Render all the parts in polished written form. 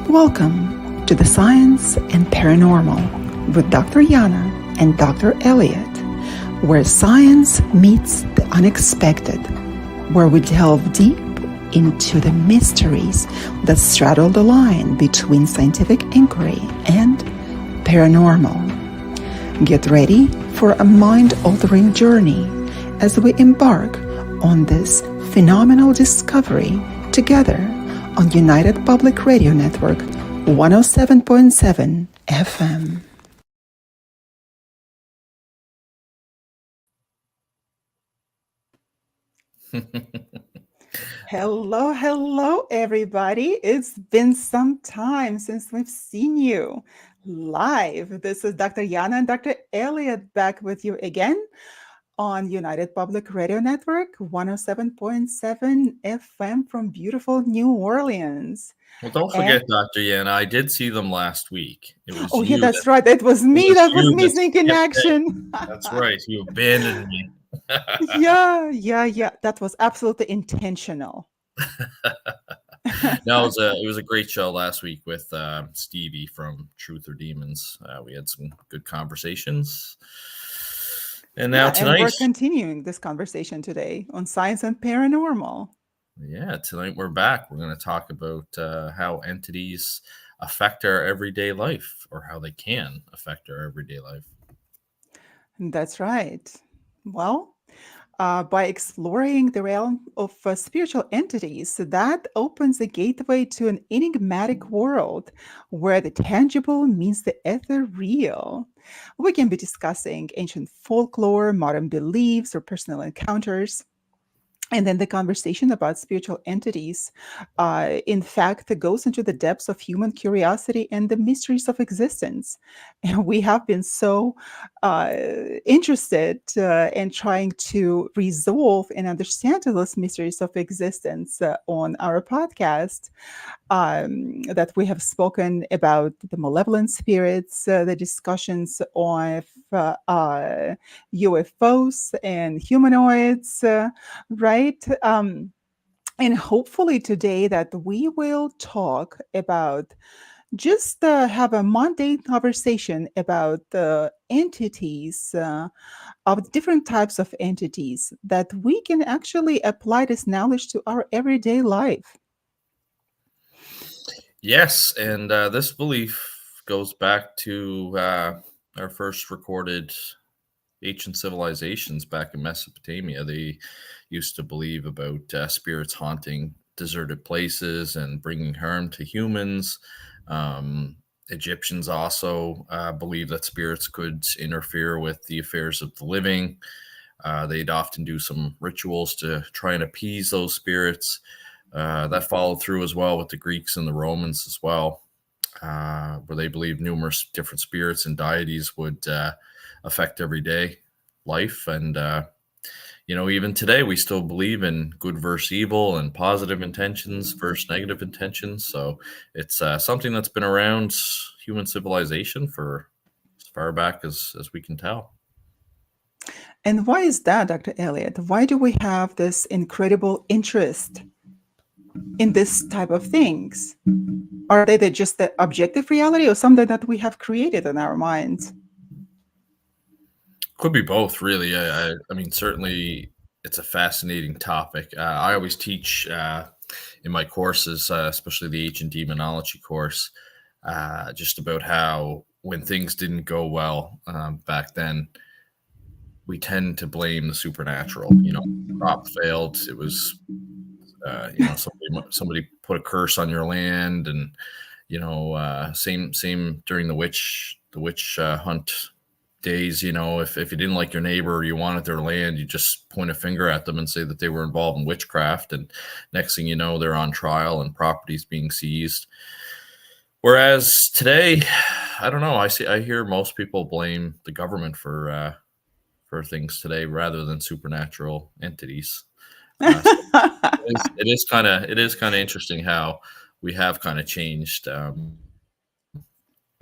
Welcome to the Science and Paranormal with Dr. Yana and Dr. Elliott, where science meets the unexpected, where we delve deep into the mysteries that straddle the line between scientific inquiry and paranormal. Get ready for a mind-altering journey as we embark on this phenomenal discovery together on United Public Radio Network 107.7 FM. Hello, everybody. It's been some time since we've seen you live. This is Dr. Yana and Dr. Elliott back with you again on United Public Radio Network 107.7 FM from beautiful New Orleans. Well, don't forget, Dr. Yana, I did see them last week. It was yeah, that's right. It was me that was missing in action. That's right. You abandoned me. Yeah. That was absolutely intentional. No, it was a great show last week with Stevie from Truth or Demons. We had some good conversations. And now tonight, and we're continuing this conversation today on Science and Paranormal. Yeah, tonight we're back. We're going to talk about how entities affect our everyday life, or how they can affect our everyday life. That's right. Well, by exploring the realm of spiritual entities, that opens a gateway to an enigmatic world where the tangible meets the ethereal. We can be discussing ancient folklore, modern beliefs, or personal encounters. And then the conversation about spiritual entities, in fact, goes into the depths of human curiosity and the mysteries of existence. And we have been so interested in trying to resolve and understand those mysteries of existence on our podcast, that we have spoken about the malevolent spirits, the discussions on UFOs and humanoids, right? And hopefully today that we will talk about just have a mundane conversation about the entities, of different types of entities that we can actually apply this knowledge to our everyday life. Yes, and this belief goes back to our first recorded ancient civilizations back in Mesopotamia. They used to believe about spirits haunting deserted places and bringing harm to humans. Egyptians also believed that spirits could interfere with the affairs of the living. They'd often do some rituals to try and appease those spirits. That followed through as well with the Greeks and the Romans as well, where they believed numerous different spirits and deities would affect everyday life. And even today we still believe in good versus evil and positive intentions versus negative intentions. So it's something that's been around human civilization for as far back as we can tell. And why is that, Dr. Elliott? Why do we have this incredible interest in this type of things? Are they just the objective reality or something that we have created in our minds? Could be both, really. I mean, certainly it's a fascinating topic. I always teach in my courses, especially the ancient demonology course, just about how when things didn't go well back then, we tend to blame the supernatural. Crop failed. It was, somebody put a curse on your land, and same during the witch hunt days. If you didn't like your neighbor or you wanted their land, you just point a finger at them and say that they were involved in witchcraft, and next thing you know, they're on trial and property's being seized. Whereas today, I don't know. I hear most people blame the government for things today rather than supernatural entities. It is kind of interesting how we have kind of changed our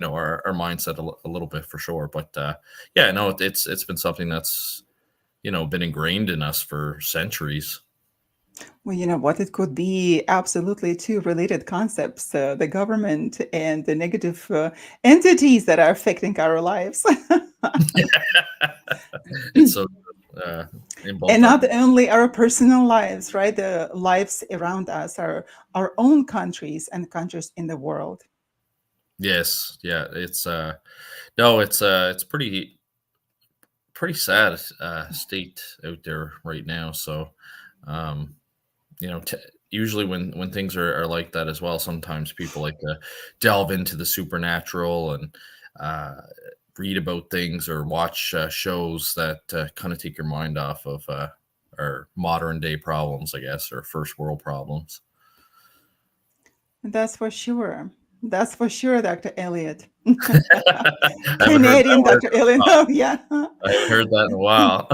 mindset a little bit, for sure. But it's been something that's been ingrained in us for centuries. Well, you know what? It could be absolutely two related concepts, the government and the negative entities that are affecting our lives. It's so uh, in And both our not only our personal lives, right? The lives around us, our own countries and countries in the world. yes, yeah. It's no, it's pretty sad state out there right now. So, um, you know, usually when things are like that as well, sometimes people like to delve into the supernatural and uh, read about things or watch shows that kind of take your mind off of our modern day problems, I guess, or first world problems. That's for sure. That's for sure, Dr. Elliott. I haven't heard that Canadian word Dr. in a Elliott. while. Oh, yeah, I haven't heard that in a while,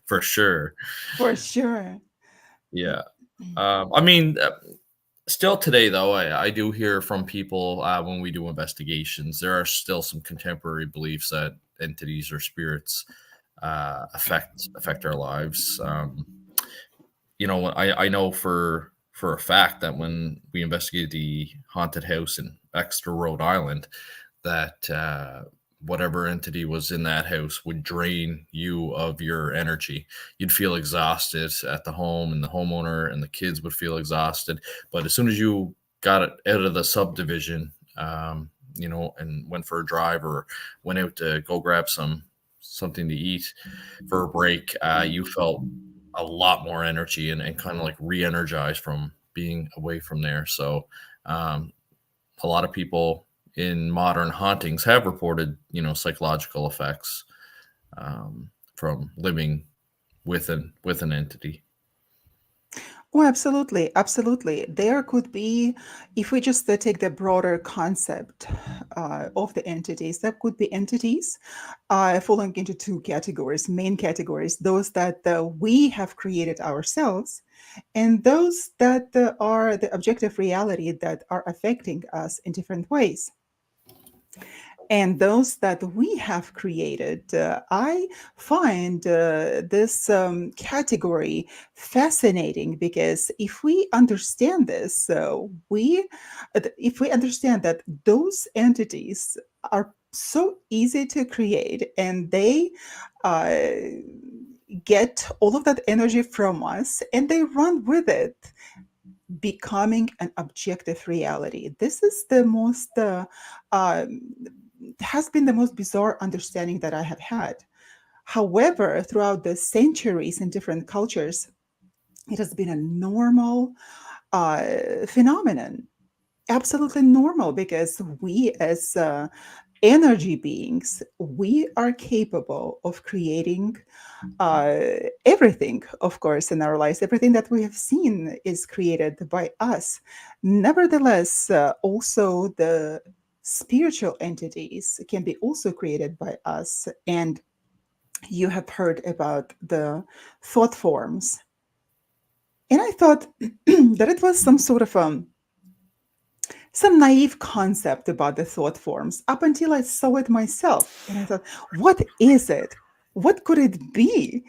for sure. for sure. Yeah. I mean, still today, though, I do hear from people when we do investigations. There are still some contemporary beliefs that entities or spirits affect our lives. I know for a fact that when we investigated the haunted house in Exeter, Rhode Island, that whatever entity was in that house would drain you of your energy. You'd feel exhausted at the home, and the homeowner and the kids would feel exhausted. But as soon as you got it out of the subdivision, and went for a drive or went out to go grab something to eat for a break, you felt a lot more energy and kind of like re-energized from being away from there. So um, a lot of people in modern hauntings have reported, psychological effects from living with an entity. Oh, absolutely. Absolutely. There could be, if we just take the broader concept of the entities, there could be entities falling into two categories, main categories, those that we have created ourselves, and those that are the objective reality that are affecting us in different ways. And those that we have created, I find this category fascinating because if we understand this, if we understand that those entities are so easy to create and they uh, get all of that energy from us and they run with it, becoming an objective reality. This is the most um, has been the most bizarre understanding that I have had. However, throughout the centuries in different cultures, it has been a normal phenomenon, absolutely normal, because we as energy beings, we are capable of creating uh, everything, of course, in our lives. Everything that we have seen is created by us. Nevertheless, also the spiritual entities can be also created by us. And you have heard about the thought forms. And I thought that it was some naive concept about the thought forms up until I saw it myself. And I thought, what is it? What could it be?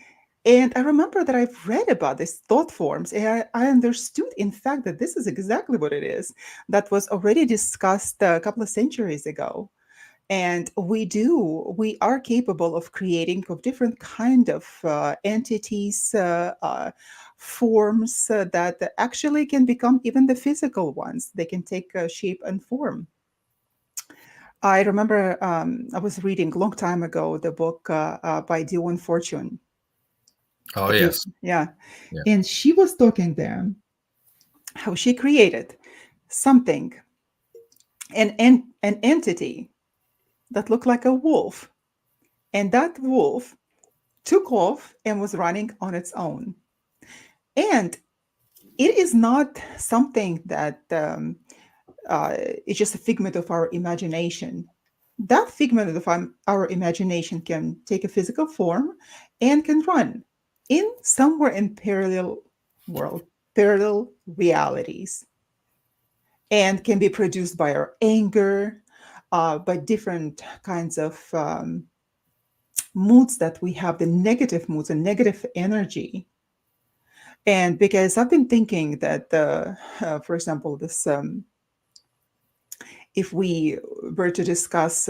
And I remember that I've read about these thought forms, and I understood, in fact, that this is exactly what it is that was already discussed a couple of centuries ago. And we are capable of creating of different kind of entities, forms that actually can become even the physical ones. They can take shape and form. I remember I was reading a long time ago the book by Dion Fortune. Oh If you, yes, yeah, yeah. and she was talking there how she created something, an entity that looked like a wolf, and that wolf took off and was running on its own. And it is not something that is just a figment of our imagination. That figment of our imagination can take a physical form and can run in somewhere in parallel world, parallel realities, and can be produced by our anger, by different kinds of moods that we have, the negative moods and negative energy. And because I've been thinking that, for example, this if we were to discuss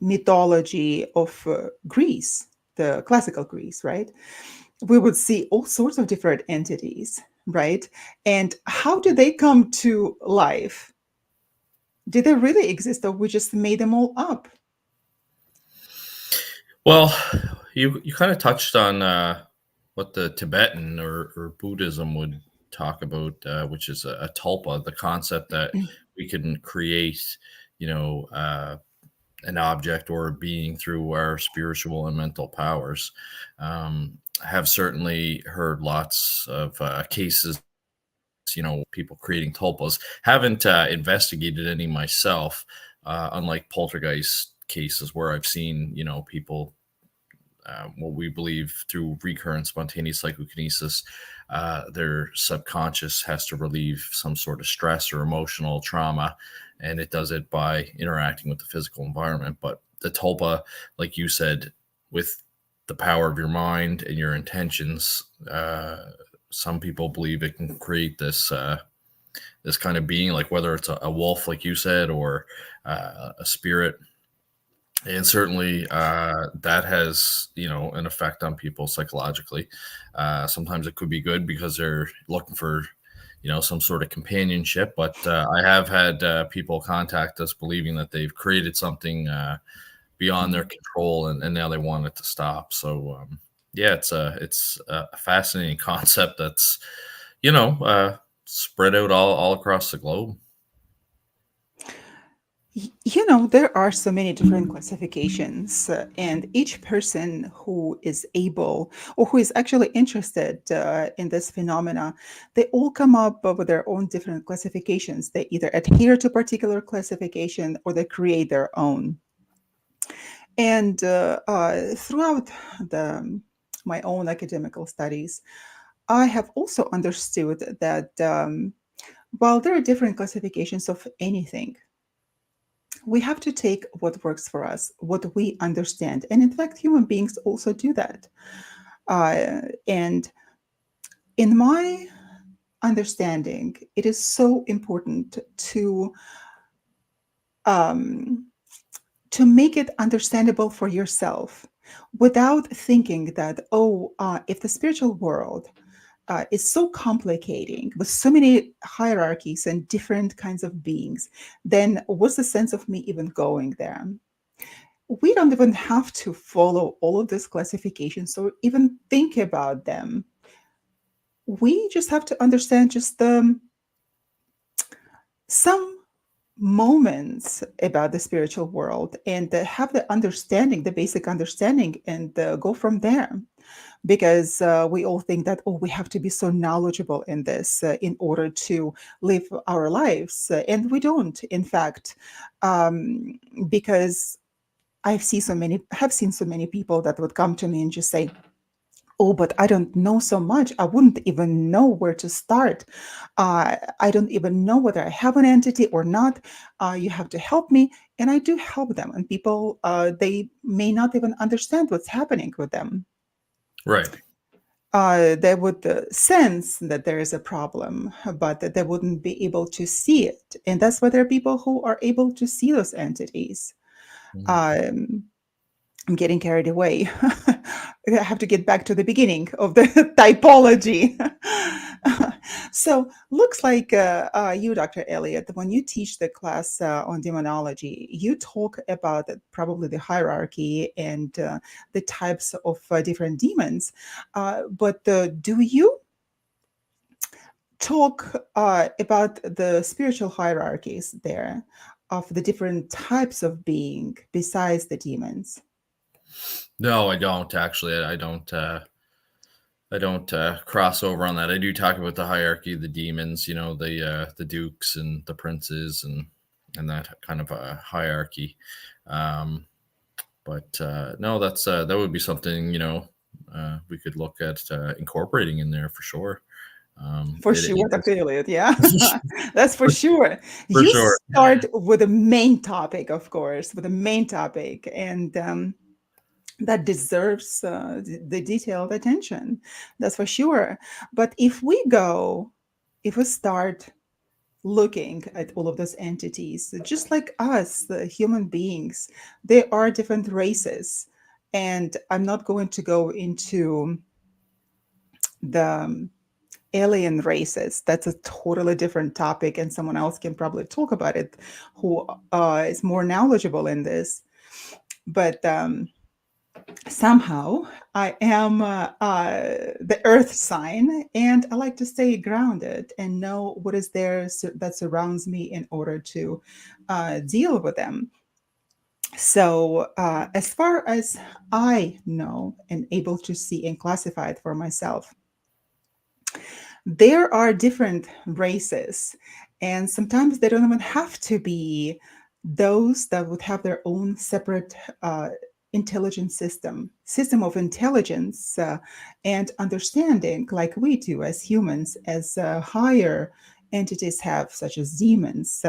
mythology of Greece, the classical Greece, right? We would see all sorts of different entities, right? And how did they come to life? Did they really exist, or we just made them all up? Well, you kind of touched on what the Tibetan or Buddhism would talk about, which is a tulpa, the concept that we can create, you know, an object or a being through our spiritual and mental powers. I have certainly heard lots of cases, people creating tulpas. Haven't investigated any myself, unlike poltergeist cases where I've seen, people, what we believe through recurrent spontaneous psychokinesis, their subconscious has to relieve some sort of stress or emotional trauma, and it does it by interacting with the physical environment. But the tulpa, like you said, with the power of your mind and your intentions, some people believe it can create this kind of being, like whether it's a wolf, like you said, or a spirit. And certainly that has an effect on people psychologically. Sometimes it could be good because they're looking for some sort of companionship, but I have had people contact us believing that they've created something beyond their control, and now they want it to stop. So yeah, it's a fascinating concept that's spread out all across the globe. There are so many different classifications, and each person who is able or who is actually interested in this phenomena, they all come up with their own different classifications. They either adhere to particular classification or they create their own. And throughout the my own academical studies, I have also understood that while there are different classifications of anything, we have to take what works for us, what we understand. And in fact, human beings also do that. And in my understanding, it is so important um, to make it understandable for yourself without thinking that, oh, if the spiritual world is so complicating with so many hierarchies and different kinds of beings, then what's the sense of me even going there? We don't even have to follow all of these classifications or even think about them. We just have to understand just some moments about the spiritual world and have the understanding, the basic understanding, and go from there. Because we all think that, oh, we have to be so knowledgeable in this in order to live our lives. And we don't, in fact, um, because have seen so many people that would come to me and just say, oh, but I don't know so much. I wouldn't even know where to start. I don't even know whether I have an entity or not. You have to help me. And I do help them. And people, they may not even understand what's happening with them. Right. They would sense that there is a problem, but that they wouldn't be able to see it. And that's why there are people who are able to see those entities. Mhm. Um, I'm getting carried away. I have to get back to the beginning of the typology. So, looks like you, Dr. Elliott, when you teach the class on demonology, you talk about probably the hierarchy and the types of different demons. But do you talk about the spiritual hierarchies there of the different types of being besides the demons? No, I don't actually. I don't cross over on that. I do talk about the hierarchy, the demons, the dukes and the princes, and that kind of a hierarchy. Um, but no, that would be something we could look at incorporating in there for sure. For It sure, is Dr. Elliott. Yeah, that's for for, sure. for You sure. start with the main topic, of course, with the main topic. And that deserves the detailed attention. That's for sure. But if we start looking at all of those entities, just like us, the human beings, there are different races. And I'm not going to go into the alien races. That's a totally different topic, and someone else can probably talk about it who is more knowledgeable in this. But somehow I am the earth sign, and I like to stay grounded and know what is there that surrounds me in order to deal with them. So, as far as I know and able to see and classify it for myself, there are different races, and sometimes they don't even have to be those that would have their own separate intelligence system of intelligence and understanding, like we do as humans, as higher entities have, such as demons.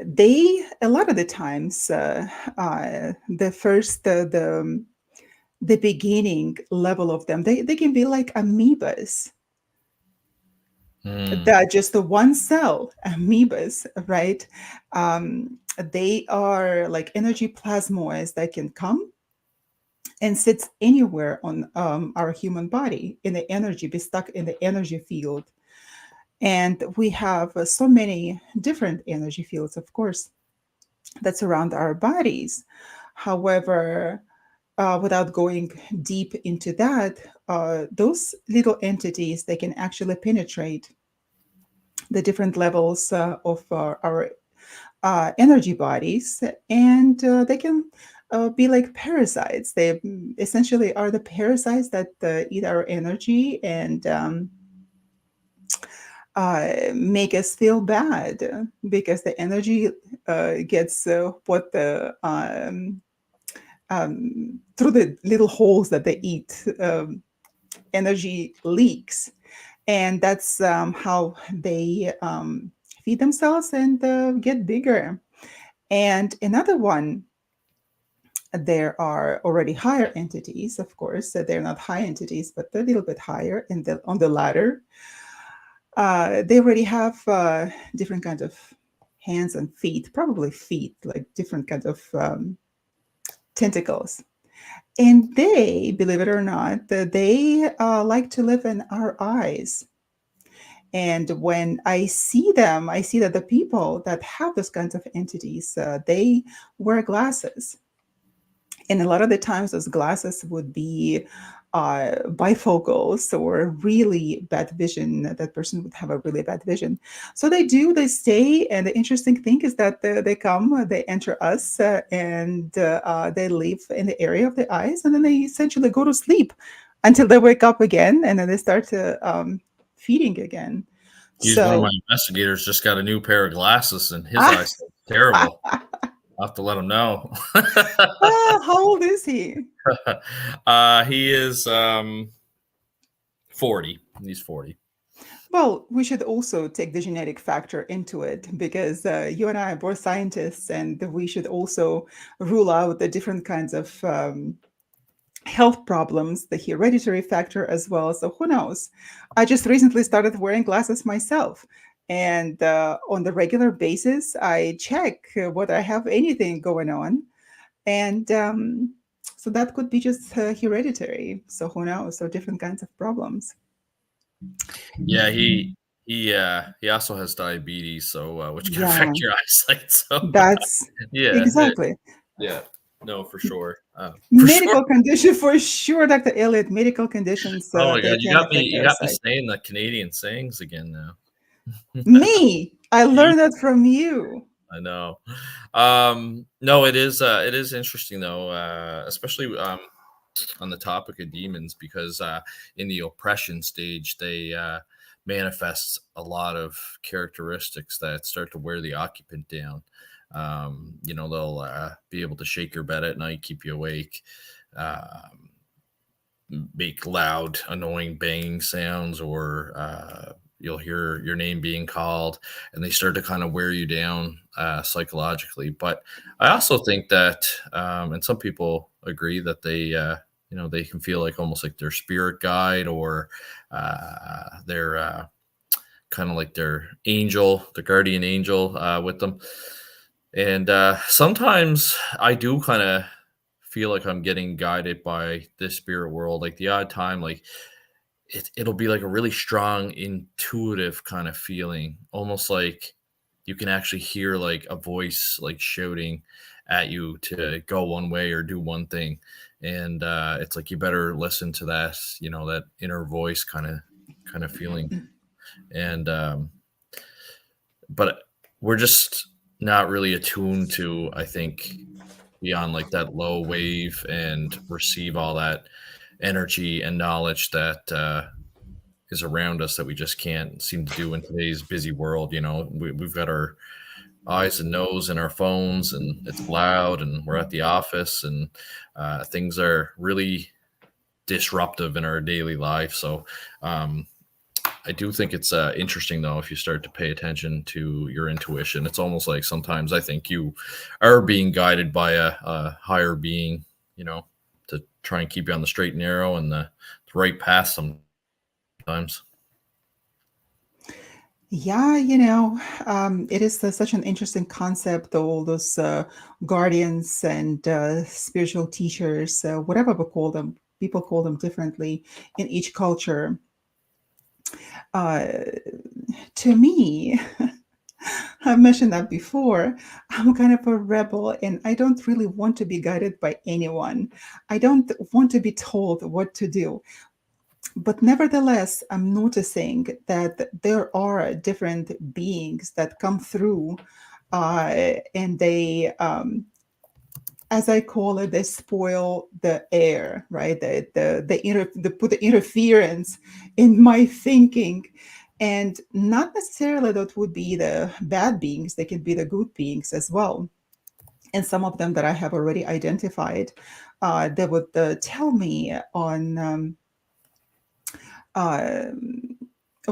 They a lot of the times the first the beginning level of them, they can be like amoebas, Hmm. that just the one cell amoebas, right? They are like energy plasmoids that can come and sit anywhere on our human body in the energy, be stuck in the energy field. And we have so many different energy fields, of course, that surround our bodies. However, without going deep into that, those little entities, they can actually penetrate the different levels of our energy bodies, and they can be like parasites. They essentially are the parasites that eat our energy and make us feel bad because the energy gets what the through the little holes that they eat, energy leaks, and that's how they feed themselves and get bigger. And another one, there are already higher entities, of course. So they're not high entities, but they're a little bit higher in on the ladder. They already have different kinds of hands and feet, probably feet, like different kinds of tentacles. And they, believe it or not, they like to live in our eyes. And when I see them, I see that the people that have those kinds of entities, they wear glasses. And a lot of the times, those glasses would be bifocals or really bad vision. That person would have a really bad vision. So they stay. And the interesting thing is that they come, they enter us, and they live in the area of the eyes. And then they essentially go to sleep until they wake up again. And then they start to feeding again. He's one of my So, investigators. Just got a new pair of glasses, and his eyes look terrible. I'll have to let him know. how old is he? He is 40. He's 40. Well, we should also take the genetic factor into it because you and I are both scientists, and we should also rule out the different kinds of health problems, the hereditary factor as well. So who knows? I just recently started wearing glasses myself. And on the regular basis, I check whether I have anything going on. And so that could be just hereditary. So who knows? So different kinds of problems. Yeah, he also has diabetes, so which can Yeah, affect your eyesight. So that's yeah, exactly. yeah, no, for sure, for sure. Medical condition for sure, Dr. Elliott. Medical conditions, Oh my they god, can affect you our got me sight. saying the Canadian sayings again now. Me, I You, learned that from you. I know. No, it is interesting though, especially on the topic of demons, because in the oppression stage, they manifest a lot of characteristics that start to wear the occupant down. They'll be able to shake your bed at night, keep you awake, make loud, annoying banging sounds, or you'll hear your name being called, and they start to kind of wear you down psychologically. But I also think that, and some people agree that they can feel like almost like their spirit guide, or their kind of like their angel, their guardian angel with them. And sometimes I do kind of feel like I'm getting guided by this spirit world. Like the odd time, like it'll be like a really strong, intuitive kind of feeling, almost like you can actually hear like a voice like shouting at you to go one way or do one thing. And it's like you better listen to that, that inner voice kind of feeling. And but we're just not really attuned to, I think, beyond like that low wave and receive all that energy and knowledge that is around us that we just can't seem to do in today's busy world. We've got our eyes and nose in our phones, and it's loud, and we're at the office, and things are really disruptive in our daily life. So I do think it's interesting, though, if you start to pay attention to your intuition. It's almost like sometimes I think you are being guided by a higher being, to try and keep you on the straight and narrow and the right path sometimes. Yeah, it is such an interesting concept, all those guardians and spiritual teachers, whatever we call them. People call them differently in each culture. Uh, to me, I've mentioned that before. I'm kind of a rebel and I don't really want to be guided by anyone. I don't want to be told what to do. But nevertheless, I'm noticing that there are different beings that come through, and they, as I call it, they spoil the air, right? They put the interference in my thinking, and not necessarily that would be the bad beings. They can be the good beings as well. And some of them that I have already identified, they would tell me on. Um,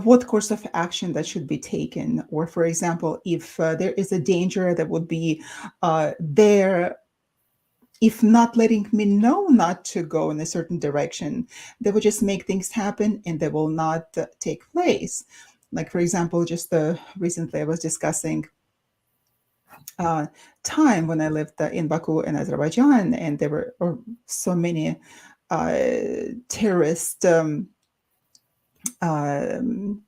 what course of action that should be taken, or for example, if there is a danger that would be there, if not letting me know not to go in a certain direction, they would just make things happen and they will not take place. Like, for example, just recently I was discussing uh, time when I lived in Baku in Azerbaijan, and there were so many terrorist um,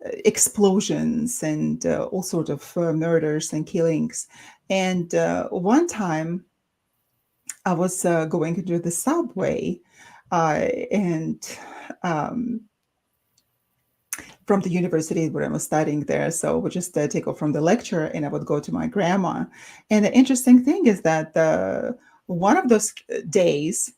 explosions and all sorts of murders and killings. And one time I was going into the subway, and um, from the university where I was studying there. So I would just take off from the lecture and I would go to my grandma. And the interesting thing is that one of those days,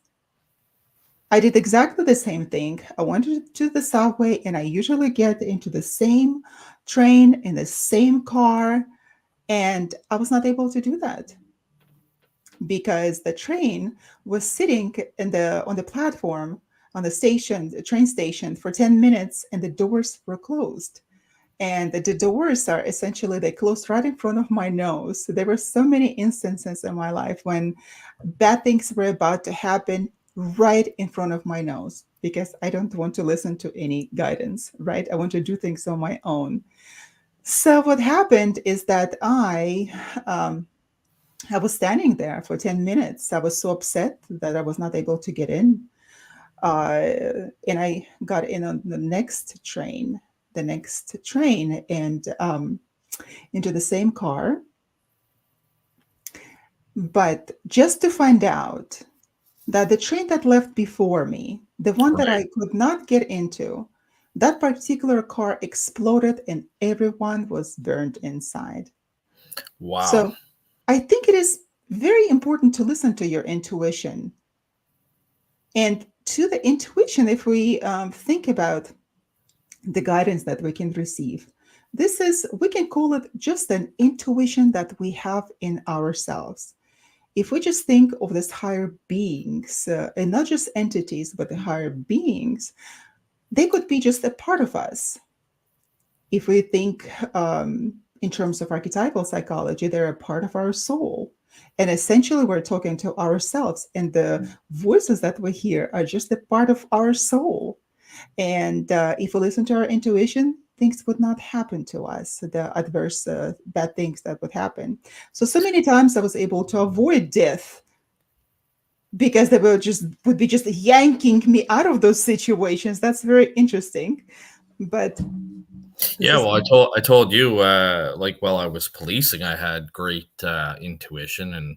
I did exactly the same thing. I went to the subway and I usually get into the same train in the same car. And I was not able to do that because the train was sitting on the platform on the station, the train station, for 10 minutes and the doors were closed. And the doors are essentially, they closed right in front of my nose. So there were so many instances in my life when bad things were about to happen right in front of my nose, because I don't want to listen to any guidance, right? I want to do things on my own. So what happened is that I was standing there for 10 minutes. I was so upset that I was not able to get in. And I got in on the next train, and into the same car. But just to find out that the train that left before me, the one that Right. I could not get into, that particular car exploded and everyone was burned inside. Wow. So I think it is very important to listen to your intuition. And to the intuition, if we think about the guidance that we can receive, we can call it just an intuition that we have in ourselves. If we just think of these higher beings, and not just entities, but the higher beings, they could be just a part of us. If we think in terms of archetypal psychology, they're a part of our soul. And essentially, we're talking to ourselves, and the voices that we hear are just a part of our soul. And if we listen to our intuition, things would not happen to us, the adverse, bad things that would happen. So many times I was able to avoid death because they would be just yanking me out of those situations. That's very interesting. But this Yeah, is well, I told you, like while I was policing, I had great intuition, and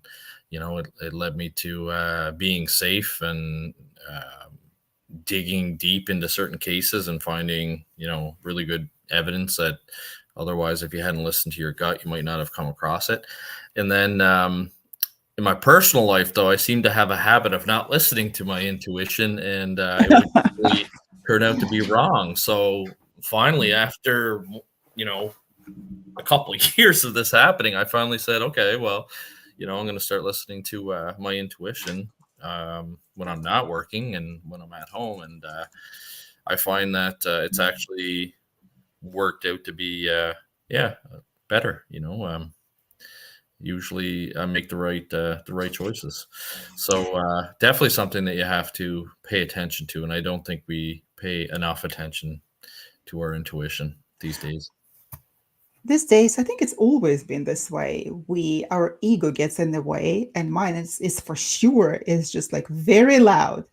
it led me to being safe and digging deep into certain cases and finding really good evidence that otherwise, if you hadn't listened to your gut, you might not have come across it. And then in my personal life, though, I seem to have a habit of not listening to my intuition, and it would usually turn out to be wrong. So finally, after you know a couple of years of this happening, I finally said, okay, well, I'm going to start listening to my intuition when I'm not working and when I'm at home, and I find that it's actually worked out to be, yeah, better. Usually I make the right choices. So definitely something that you have to pay attention to, and I don't think we pay enough attention to our intuition these days. these days, I think it's always been this way. Our ego gets in the way, and mine is for sure is just like very loud.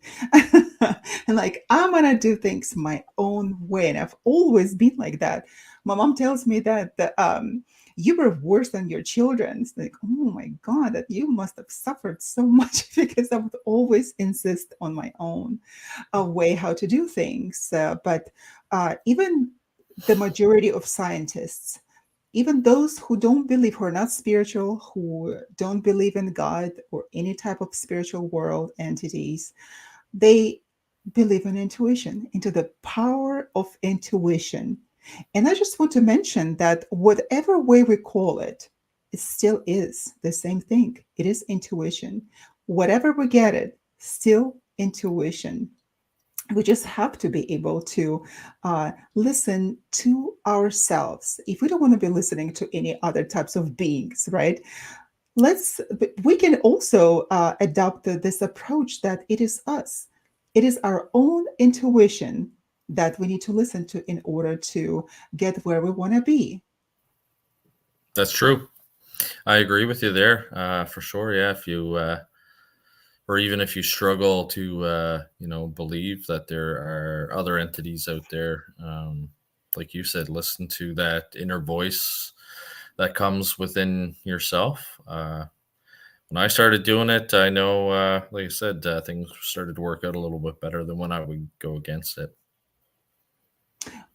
And like, I'm gonna do things my own way. And I've always been like that. My mom tells me that you were worse than your children. It's like, oh my God, that you must have suffered so much because I would always insist on my own way how to do things. But even the majority of scientists, even those who don't believe, who are not spiritual, who don't believe in God or any type of spiritual world entities, they believe in intuition, into the power of intuition. And I just want to mention that whatever way we call it, it still is the same thing. It is intuition. Whatever we get it, still intuition. We just have to be able to listen to ourselves. If we don't want to be listening to any other types of beings, right? We can also adopt this approach that it is us. It is our own intuition that we need to listen to in order to get where we want to be. That's true. I agree with you there, for sure. Yeah, if you or even if you struggle to believe that there are other entities out there, like you said, listen to that inner voice that comes within yourself. When I started doing it, I know, like I said, things started to work out a little bit better than when I would go against it.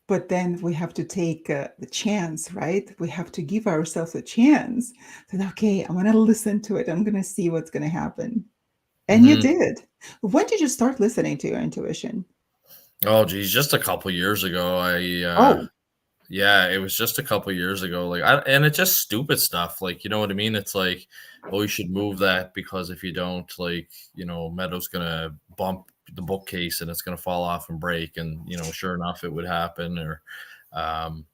But then we have to take the chance, right? We have to give ourselves a chance. Then, okay, I'm going to listen to it. I'm going to see what's going to happen. And you Hmm. did. When did you start listening to your intuition? Oh, geez, just a couple years ago, Oh, yeah, it was just a couple years ago. And it's just stupid stuff. Like, you know what I mean? It's like, oh, you should move that because if you don't, like, Meadow's gonna bump the bookcase and it's gonna fall off and break. And sure enough, it would happen. Or, um,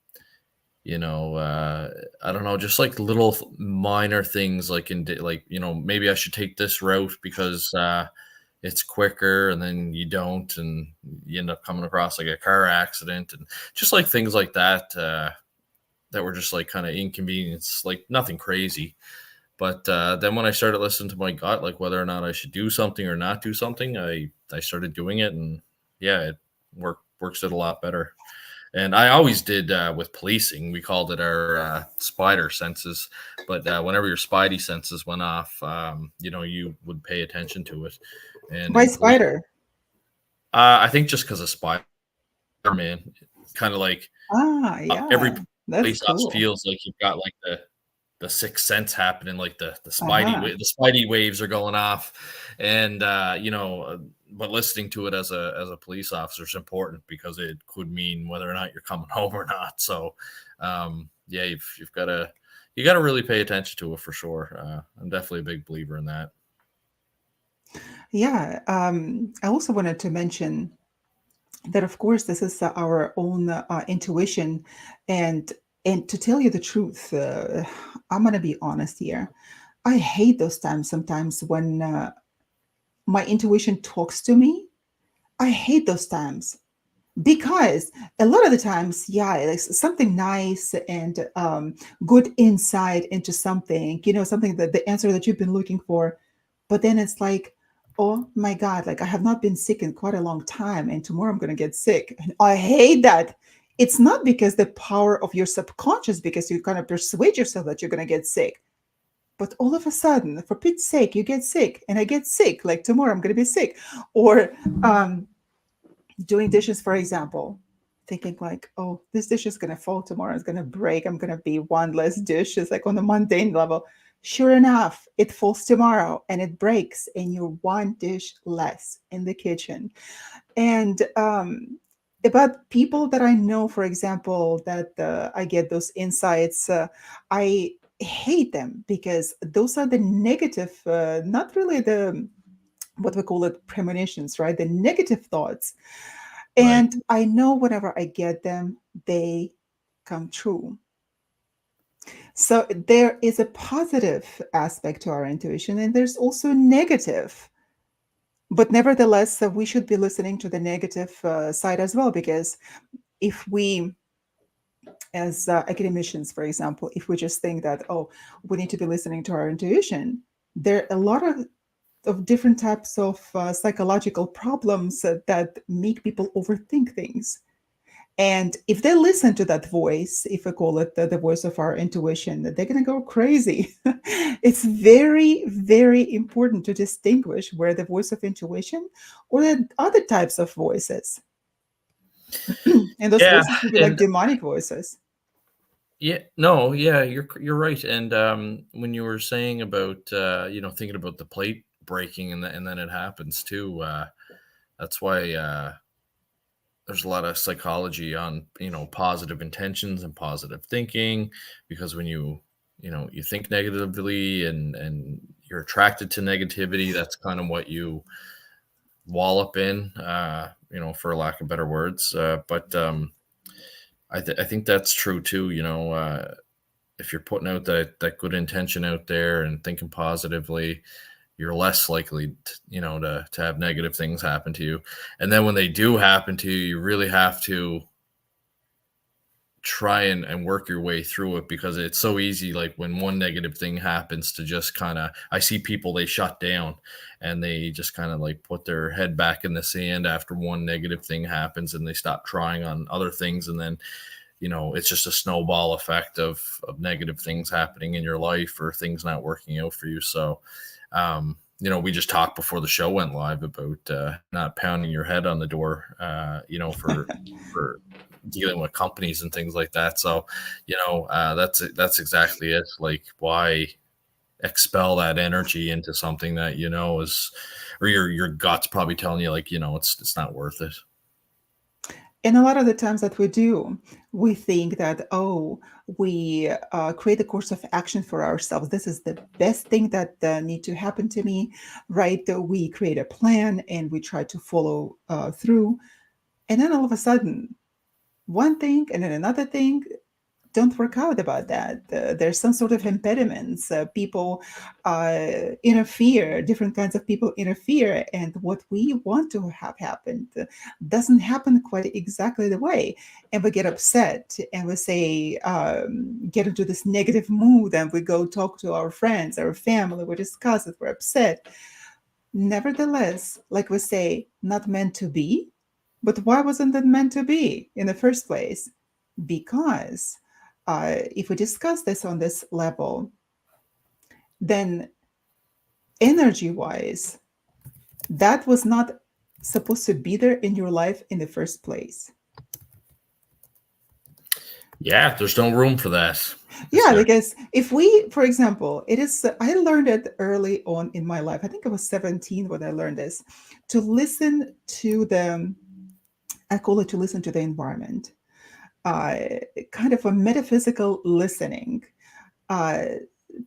I don't know, just like little minor things, like like maybe I should take this route because it's quicker, and then you don't, and you end up coming across like a car accident, and just like things like that that were just like kind of inconvenience, like nothing crazy. But then when I started listening to my gut, like whether or not I should do something or not do something, I started doing it, and yeah, it works it a lot better. And I always did with policing. We called it our spider senses. But whenever your spidey senses went off, you would pay attention to it. And by in police, spider. I think just because of Spider Man, kind of like Ah, every yeah, that's police officer cool. feels like you've got like the sixth sense happening, like the Uh-huh. spidey waves are going off, and but listening to it as a police officer is important because it could mean whether or not you're coming home or not. So yeah, you've got to really pay attention to it for sure. I'm definitely a big believer in that. Yeah. I also wanted to mention that of course this is our own intuition. And and to tell you the truth, I'm gonna be honest here. I hate those times sometimes when my intuition talks to me. I hate those times because a lot of the times, yeah, it's something nice and good insight into something, something that the answer that you've been looking for. But then it's like, oh my God, like I have not been sick in quite a long time, and tomorrow I'm going to get sick. And I hate that. It's not because the power of your subconscious, because you kind of persuade yourself that you're going to get sick. But all of a sudden, for Pete's sake, you get sick, and I get sick. Like tomorrow, I'm going to be sick. Or um, doing dishes, for example, thinking like, oh, this dish is going to fall tomorrow, it's going to break, I'm going to be one less dish. It's like on the mundane level. Sure enough, it falls tomorrow and it breaks, and you're one dish less in the kitchen. And about people that I know, for example, that I get those insights, I hate them because those are the negative, not really the what we call it premonitions, right? The negative thoughts. Right. And I know whenever I get them, they come true. So there is a positive aspect to our intuition, and there's also negative. But nevertheless, we should be listening to the negative side as well, because if we, as academicians, for example, if we just think that, oh, we need to be listening to our intuition, there are a lot of different types of psychological problems that make people overthink things. And if they listen to that voice, if I call it the voice of our intuition, they're going to go crazy. It's very, very important to distinguish where the voice of intuition or the other types of voices. And those Yeah, voices can be like and demonic voices. yeah, no, yeah, you're right. And when you were saying about thinking about the plate breaking and then it happens too, that's why there's a lot of psychology on positive intentions and positive thinking, because when you think negatively and you're attracted to negativity, that's kind of what you wallop in, for lack of better words. But I think that's true too. If you're putting out that good intention out there and thinking positively, you're less likely to have negative things happen to you. And then when they do happen to you, you really have to try and work your way through it, because it's so easy, like when one negative thing happens, to just kind of, I see people, they shut down and they just kind of like put their head back in the sand after one negative thing happens, and they stop trying on other things. And then it's just a snowball effect of negative things happening in your life, or things not working out for you. So we just talked before the show went live about not pounding your head on the door, for dealing with companies and things like that. So that's exactly it. Like, why expel that energy into something that is, or your gut's probably telling you, like, it's not worth it. And a lot of the times that we do, we think that, oh, we create a course of action for ourselves. This is the best thing that need to happen to me, right? We create a plan and we try to follow through. And then all of a sudden, one thing and then another thing don't work out about that. There's some sort of impediments. People interfere, different kinds of people interfere, and what we want to have happened doesn't happen quite exactly the way. And we get upset and we say, get into this negative mood, and we go talk to our friends, our family, we discuss it, we're upset. Nevertheless, like we say, not meant to be. But why wasn't it meant to be in the first place? Because if we discuss this on this level, then energy wise, that was not supposed to be there in your life in the first place. Yeah, there's no room for that, is Yeah, there? because if we, for example, it is, I learned it early on in my life. I think I was 17 when I learned this, to listen to the, I call it to listen to the environment, uh, kind of a metaphysical listening, uh,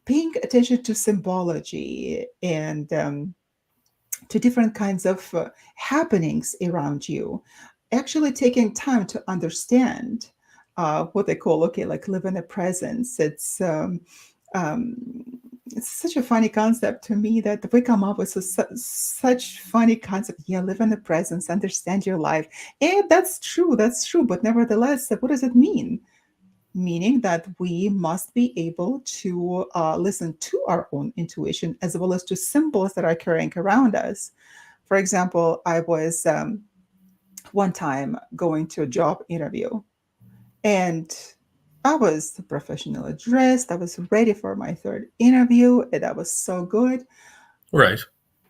paying attention to symbology and to different kinds of happenings around you. actually taking time to understand what they call, okay, like live in a presence. Um, it's such a funny concept to me that we come up with such funny concept. Yeah, live in the presence, understand your life. And that's true. But nevertheless, what does it mean? Meaning that we must be able to listen to our own intuition as well as to symbols that are occurring around us. For example, I was one time going to a job interview, and I was professionally dressed. I was ready for my third interview, and that was so good. Right.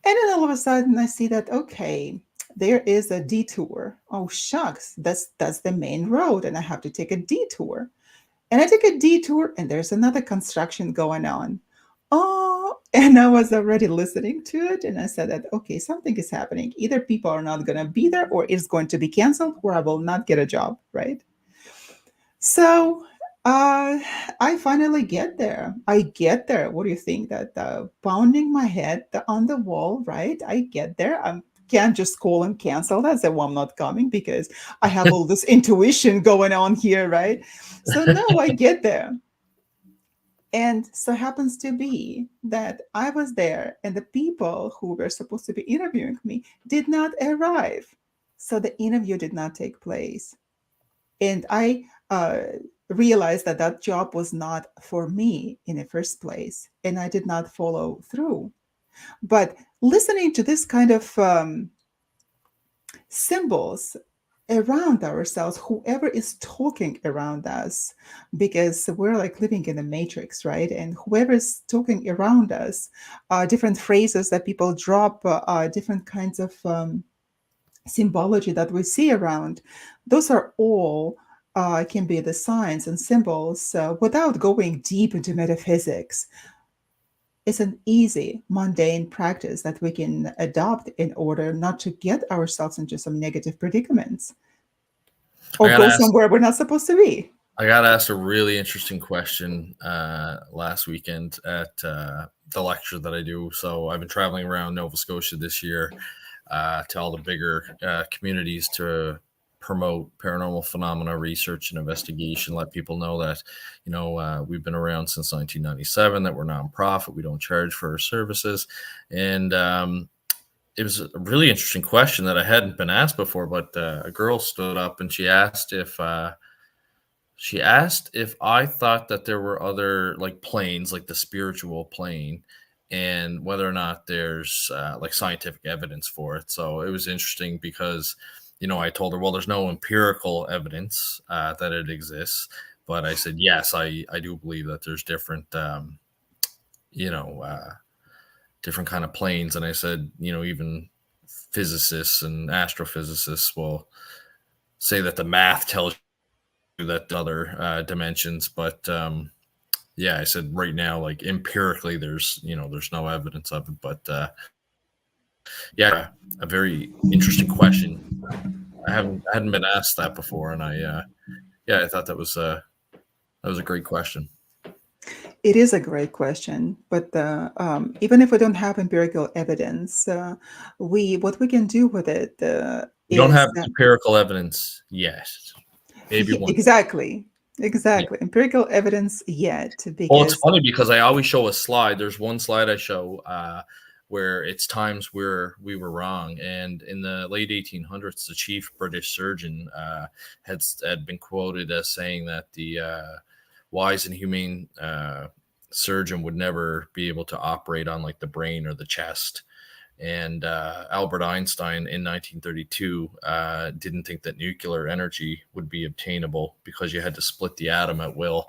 And then all of a sudden, I see that, okay, there is a detour. Oh shucks, that's the main road, and I have to take a detour. And I take a detour, and there's another construction going on. Oh, and I was already listening to it, and I said that, okay, something is happening. Either people are not going to be there, or it's going to be canceled, or I will not get a job, right? So uh, I finally get there. I get there. What do you think? That pounding my head on the wall, right? I get there. I can't just call and cancel that. Say, well, I'm not coming because I have all this intuition going on here, right? So no, I get there. And so happens to be that I was there and the people who were supposed to be interviewing me did not arrive. So the interview did not take place. And I realized that that job was not for me in the first place. And I did not follow through. But listening to this kind of symbols around ourselves, whoever is talking around us, because we're like living in a matrix, right? And whoever is talking around us, different phrases that people drop, different kinds of symbology that we see around, those are all can be the signs and symbols without going deep into metaphysics. It's an easy, mundane practice that we can adopt in order not to get ourselves into some negative predicaments I or got go asked. somewhere we're not supposed to be. I got asked a really interesting question last weekend at the lecture that I do. So I've been traveling around Nova Scotia this year to all the bigger communities to promote paranormal phenomena research and investigation. Let people know that we've been around since 1997. That we're nonprofit. We don't charge for our services, and it was a really interesting question that I hadn't been asked before. But a girl stood up and she asked if I thought that there were other like planes, like the spiritual plane, and whether or not there's like scientific evidence for it. So it was interesting because, I told her, well, there's no empirical evidence that it exists, but I said yes, I do believe that there's different, you know, uh, different kind of planes, and I said, even physicists and astrophysicists will say that the math tells you that other dimensions, but yeah, I said right now, like empirically, there's no evidence of it. But yeah, a very interesting question. I hadn't been asked that before, and yeah, I thought that was a great question. It is a great question, but even if we don't have empirical evidence, we what we can do with it We don't is have empirical evidence yet. Maybe yeah, one. exactly, Yeah. exactly empirical evidence yet Well, it's because funny because I always show a slide. There's one slide I show where it's times where we were wrong. And in the late 1800s, the chief British surgeon had been quoted as saying that the wise and humane surgeon would never be able to operate on like the brain or the chest. And Albert Einstein in 1932 didn't think that nuclear energy would be obtainable because you had to split the atom at will.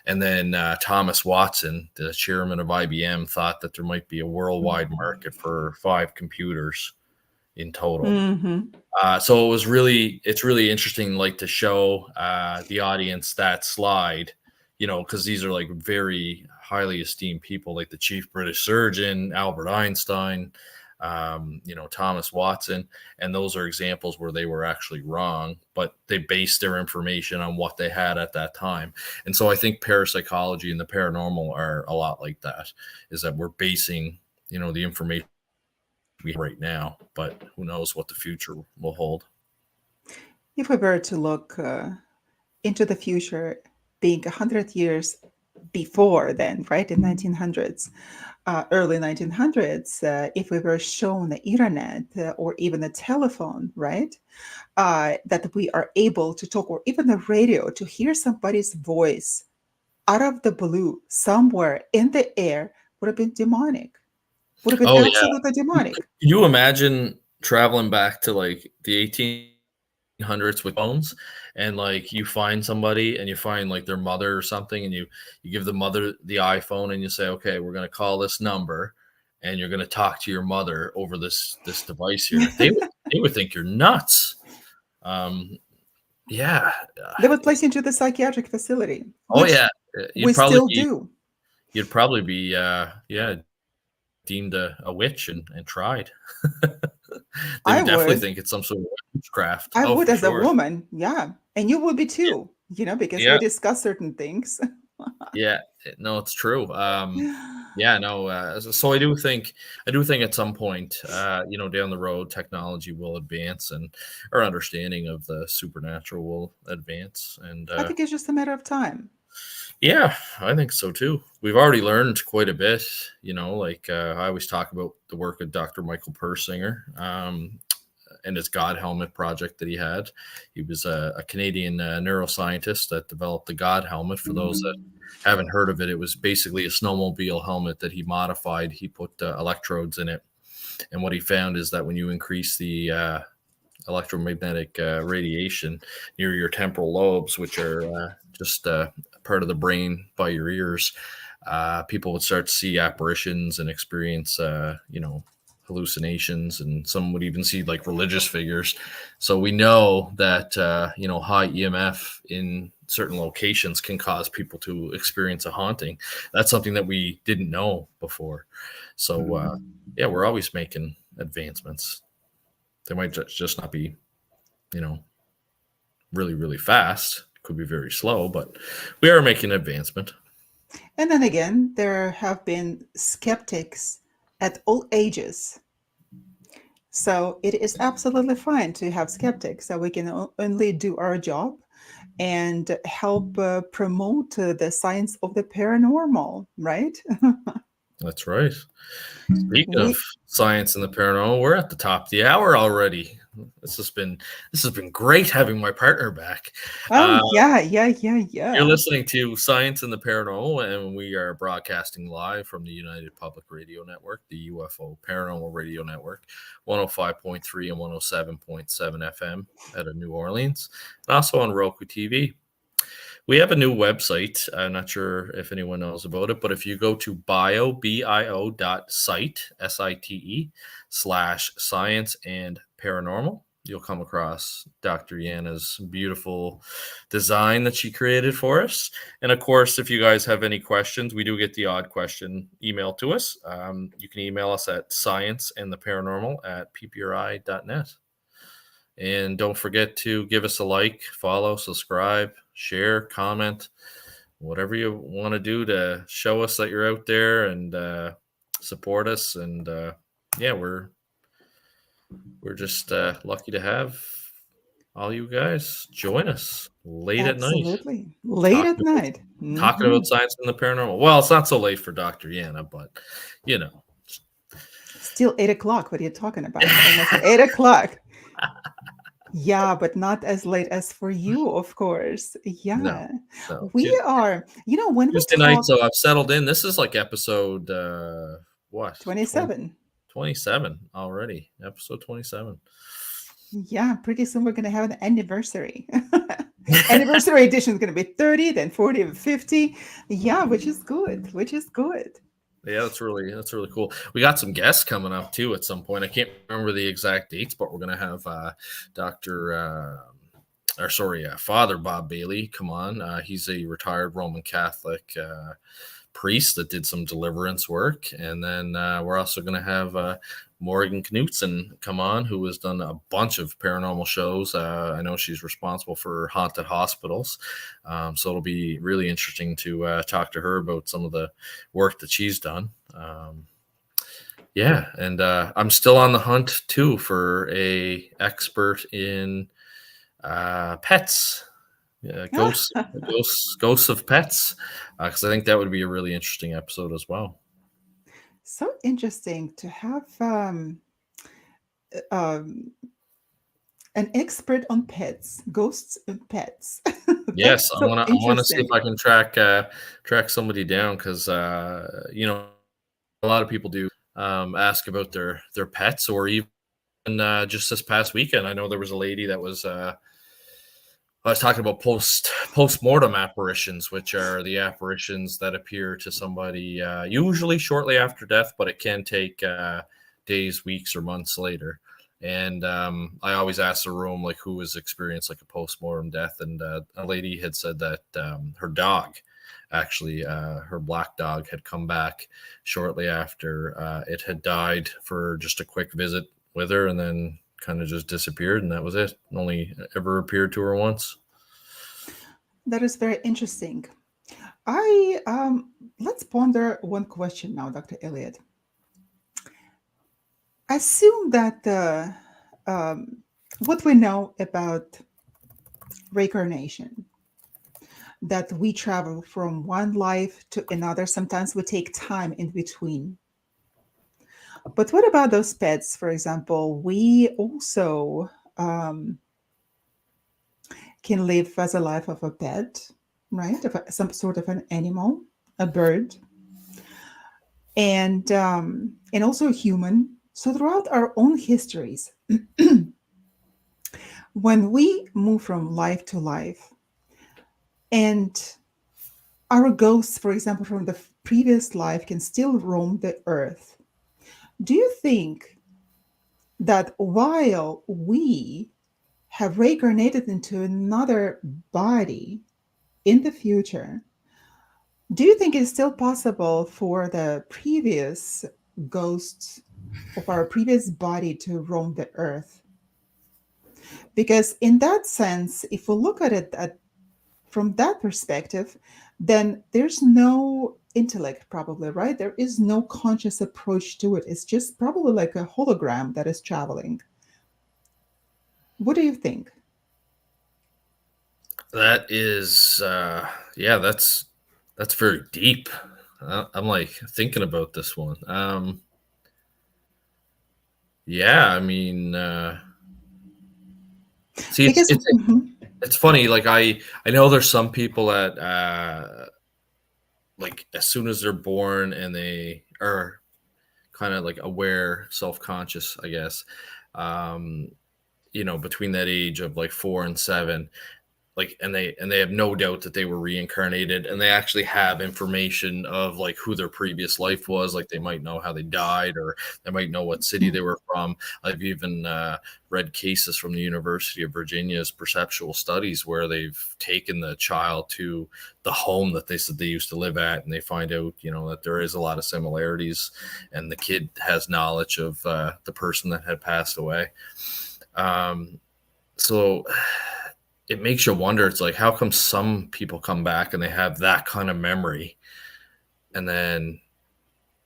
And then Thomas Watson, the chairman of IBM, thought that there might be a worldwide market for 5 computers in total. hmm So it's really interesting, like to show the audience that slide, because these are like very highly esteemed people, like the chief British surgeon, Albert Einstein, Thomas Watson, and those are examples where they were actually wrong, but they based their information on what they had at that time. And so I think parapsychology and the paranormal are a lot like that, is that we're basing, the information we have right now, but who knows what the future will hold. If we were to look into the future, being 100 years before then, right, in 1900s, early 1900s, if we were shown the internet or even a telephone, right, that we are able to talk, or even the radio, to hear somebody's voice out of the blue somewhere in the air, would have been demonic, would have been Oh yeah. absolutely demonic. Can you imagine traveling back to like the 1800s with phones, and like you find somebody and you find like their mother or something, and you give the mother the iPhone and you say, okay, we're going to call this number and you're going to talk to your mother over this device here. They would think you're nuts. Um, yeah. They would place you into the psychiatric facility, Oh which yeah. we You'd probably still be do. you'd probably be yeah, deemed a witch and tried. They I would definitely would. think it's some sort of witchcraft. I Oh, would for as a sure. woman, yeah. And you would be Yeah. too, because we Yeah. discuss certain things. Yeah. No, it's true. Yeah, no. So I do think at some point, down the road, technology will advance and our understanding of the supernatural will advance. And I think it's just a matter of time. yeah, I think so too. We've already learned quite a bit. Like I always talk about the work of Dr. Michael Persinger. And his God helmet project that he had. He was a Canadian neuroscientist that developed the God helmet. For those that haven't heard of it, it was basically a snowmobile helmet that he modified. He put electrodes in it. And what he found is that when you increase the electromagnetic radiation near your temporal lobes, which are just part of the brain by your ears, people would start to see apparitions and experience, hallucinations, and some would even see like religious figures. So we know that high EMF in certain locations can cause people to experience a haunting. That's something that we didn't know before. So yeah, we're always making advancements. They might just not be, you know, really, really fast. It could be very slow, but we are making advancement. And then again, there have been skeptics at all ages. So it is absolutely fine to have skeptics, so we can only do our job and help promote the science of the paranormal, right? That's right. Speaking of we science and the paranormal, we're at the top of the hour already. This has been this has been great having my partner back. Oh Uh, yeah, yeah, yeah, you're yeah. listening to Science and the Paranormal, and we are broadcasting live from the United Public Radio Network, the UFO Paranormal Radio Network, 105.3 and 107.7 FM out of New Orleans, and also on Roku TV. We have a new website. I'm not sure if anyone knows about it, but if you go to bio dot site, SITE, / science and paranormal, you'll come across Dr. Yana's beautiful design that she created for us. And of course, if you guys have any questions, we do get the odd question emailed to us. You can email us at scienceandtheparanormal@ppri.net. And don't forget to give us a like, follow, subscribe, share, comment, whatever you want to do to show us that you're out there and support us. And yeah, we're just lucky to have all you guys join us late at night Absolutely. Late talking at about, night. talking Hmm. about science and the paranormal. Well, it's not so late for Dr. Yana, but you know. Still 8 o'clock. What are you talking about? Almost 8 o'clock. Yeah, but not as late as for you, of course. No, Yeah. no. We are, when we Tuesday night, talk so I've settled in. This is like episode what 20, 27, 27 already. Episode 27. yeah, pretty soon we're going to have an anniversary. Anniversary edition is going to be 30, then 40 and 50. Yeah, which is good, which is good. Yeah, that's really cool. We got some guests coming up too at some point. I can't remember the exact dates, but we're gonna have Doctor Father Bob Bailey come on. He's a retired Roman Catholic priest that did some deliverance work, and then we're also gonna have Morgan Knutson come on, who has done a bunch of paranormal shows. I know she's responsible for haunted hospitals, so it'll be really interesting to talk to her about some of the work that she's done. Yeah, and I'm still on the hunt too for a expert in Pets. Yeah, ghosts of pets, because I think that would be a really interesting episode as well. So interesting to have um, an expert on pets, ghosts and pets. Yes, That's so I wanna see if interesting. I can track somebody down because a lot of people do ask about their pets, or even just this past weekend, I know there was a lady that was. I was talking about post mortem apparitions, which are the apparitions that appear to somebody usually shortly after death, but it can take days, weeks, or months later. And I always ask the room like who has experienced like a post mortem death, and a lady had said that her dog, actually, her black dog, had come back shortly after it had died for just a quick visit with her, and then kind of just disappeared, and that was it. Only ever appeared to her once. That is very interesting. I Let's ponder one question now, Dr. Elliott. Assume that what we know about reincarnation, that we travel from one life to another. Sometimes we take time in between. But what about those pets, for example? We also can live as a life of a pet, right? Some sort of an animal, a bird, and also a human. So throughout our own histories, when we move from life to life, and our ghosts, for example, from the previous life, can still roam the earth. Do you think that while we have reincarnated into another body in the future, do you think it's still possible for the previous ghosts of our previous body to roam the earth? Because in that sense, if we look at it from that perspective, then there's no intellect, probably, right? There is no conscious approach to it. It's just probably like a hologram that is traveling. What do you think? That is, yeah, that's very deep. I'm like thinking about this one. Yeah, I mean, see, Because mhm, it's funny. Like I know there's some people that like as soon as they're born and they are kind of like aware, self conscious, I guess. Um, between that age of like 4 and 7, like and they have no doubt that they were reincarnated, and they actually have information of like who their previous life was. Like they might know how they died, or they might know what city they were from. I've even read cases from the University of Virginia's perceptual studies where they've taken the child to the home that they said they used to live at, and they find out that there is a lot of similarities, and the kid has knowledge of the person that had passed away. So it makes you wonder. It's like, how come some people come back and they have that kind of memory, and then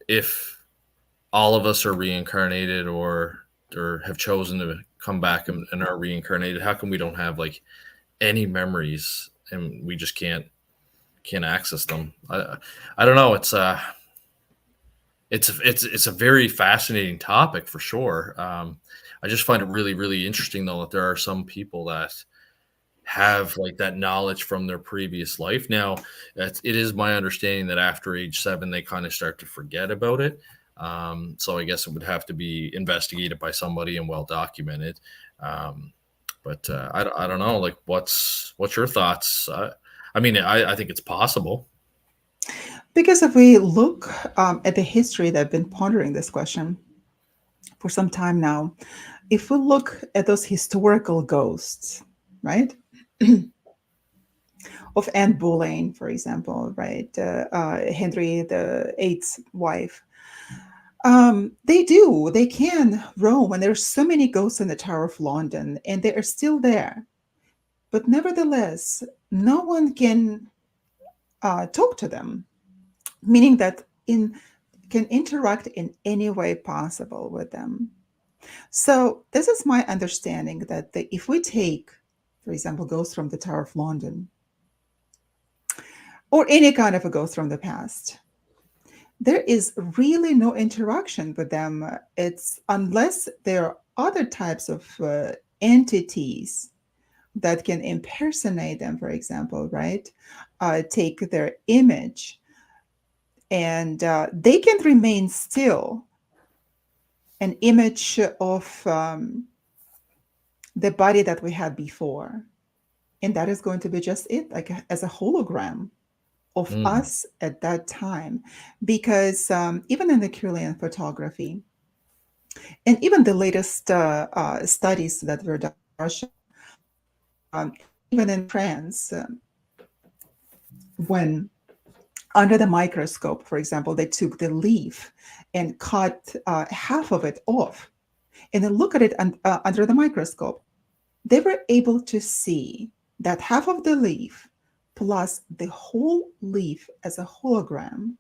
if all of us are reincarnated, or have chosen to come back and are reincarnated, how come we don't have like any memories, and we just can't access them? I don't know. It's a very fascinating topic for sure. I just find it really, really interesting though that there are some people that have like that knowledge from their previous life. Now, it is my understanding that after age 7, they kind of start to forget about it. So I guess it would have to be investigated by somebody and well documented. Um, but I don't know. Like, what's your thoughts? I mean, I think it's possible. because if we look at the history that I've been pondering this question for some time now, if we look at those historical ghosts, right, of Anne Boleyn, for example, right, Henry the Eighth's wife, they can roam, and there's so many ghosts in the Tower of London, and they are still there. But nevertheless, no one can talk to them, meaning that in can interact in any way possible with them. So this is my understanding that if we take for example, ghosts from the Tower of London, or any kind of a ghost from the past. There is really no interaction with them. It's unless there are other types of entities that can impersonate them, for example, right? Take their image, and they can remain still an image of the body that we had before. And that is going to be just it, like as a hologram of Mm. us at that time. Because even in the Kirlian photography, and even the latest studies that were done in Russia, and even in France, when under the microscope, for example, they took the leaf and cut half of it off and then look at it under the microscope, they were able to see that half of the leaf plus the whole leaf as a hologram.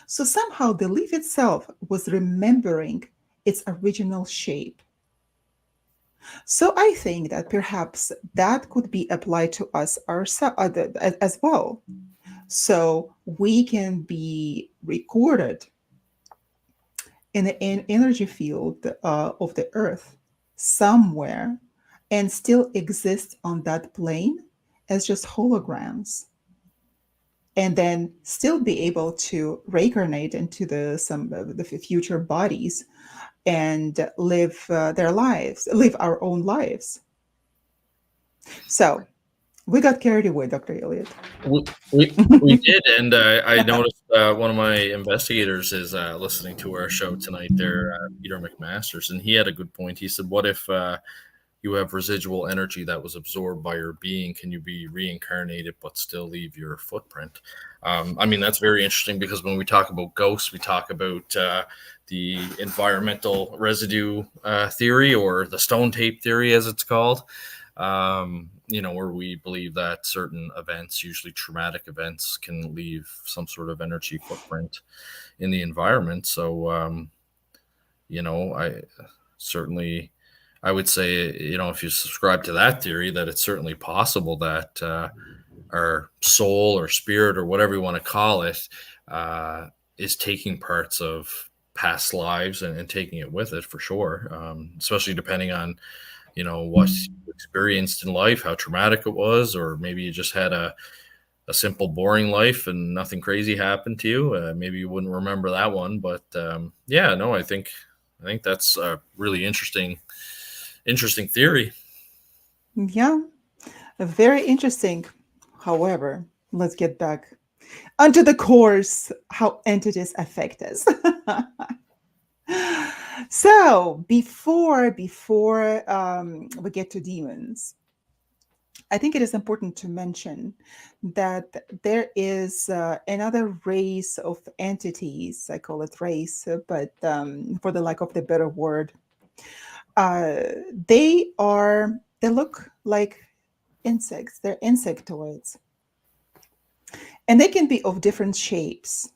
So somehow the leaf itself was remembering its original shape. So I think that perhaps that could be applied to us ourselves as well. So we can be recorded in the energy field of the earth somewhere and still exist on that plane as just holograms, and then still be able to reincarnate into some of the future bodies and live their lives, live our own lives. So we got carried away, Dr. Elliott. We did, and I noticed one of my investigators is listening to our show tonight. There, Peter McMasters, and he had a good point. He said, "What if you have residual energy that was absorbed by your being? Can you be reincarnated but still leave your footprint?" I mean, that's very interesting because when we talk about ghosts, we talk about the environmental residue theory, or the stone tape theory, as it's called. Where we believe that certain events, usually traumatic events, can leave some sort of energy footprint in the environment. So, I certainly, I would say, if you subscribe to that theory, that it's certainly possible that our soul or spirit or whatever you want to call it is taking parts of past lives and taking it with it for sure, especially depending on what you experienced in life, how traumatic it was, or maybe you just had a simple, boring life and nothing crazy happened to you. Maybe you wouldn't remember that one, but yeah, no, I think that's a really interesting theory. Yeah, very interesting. However, let's get back onto the course, how entities affect us. So before we get to demons, I think it is important to mention that there is another race of entities. I call it race, but for the lack of the better word, uh, they look like insects. They're insectoids, and they can be of different shapes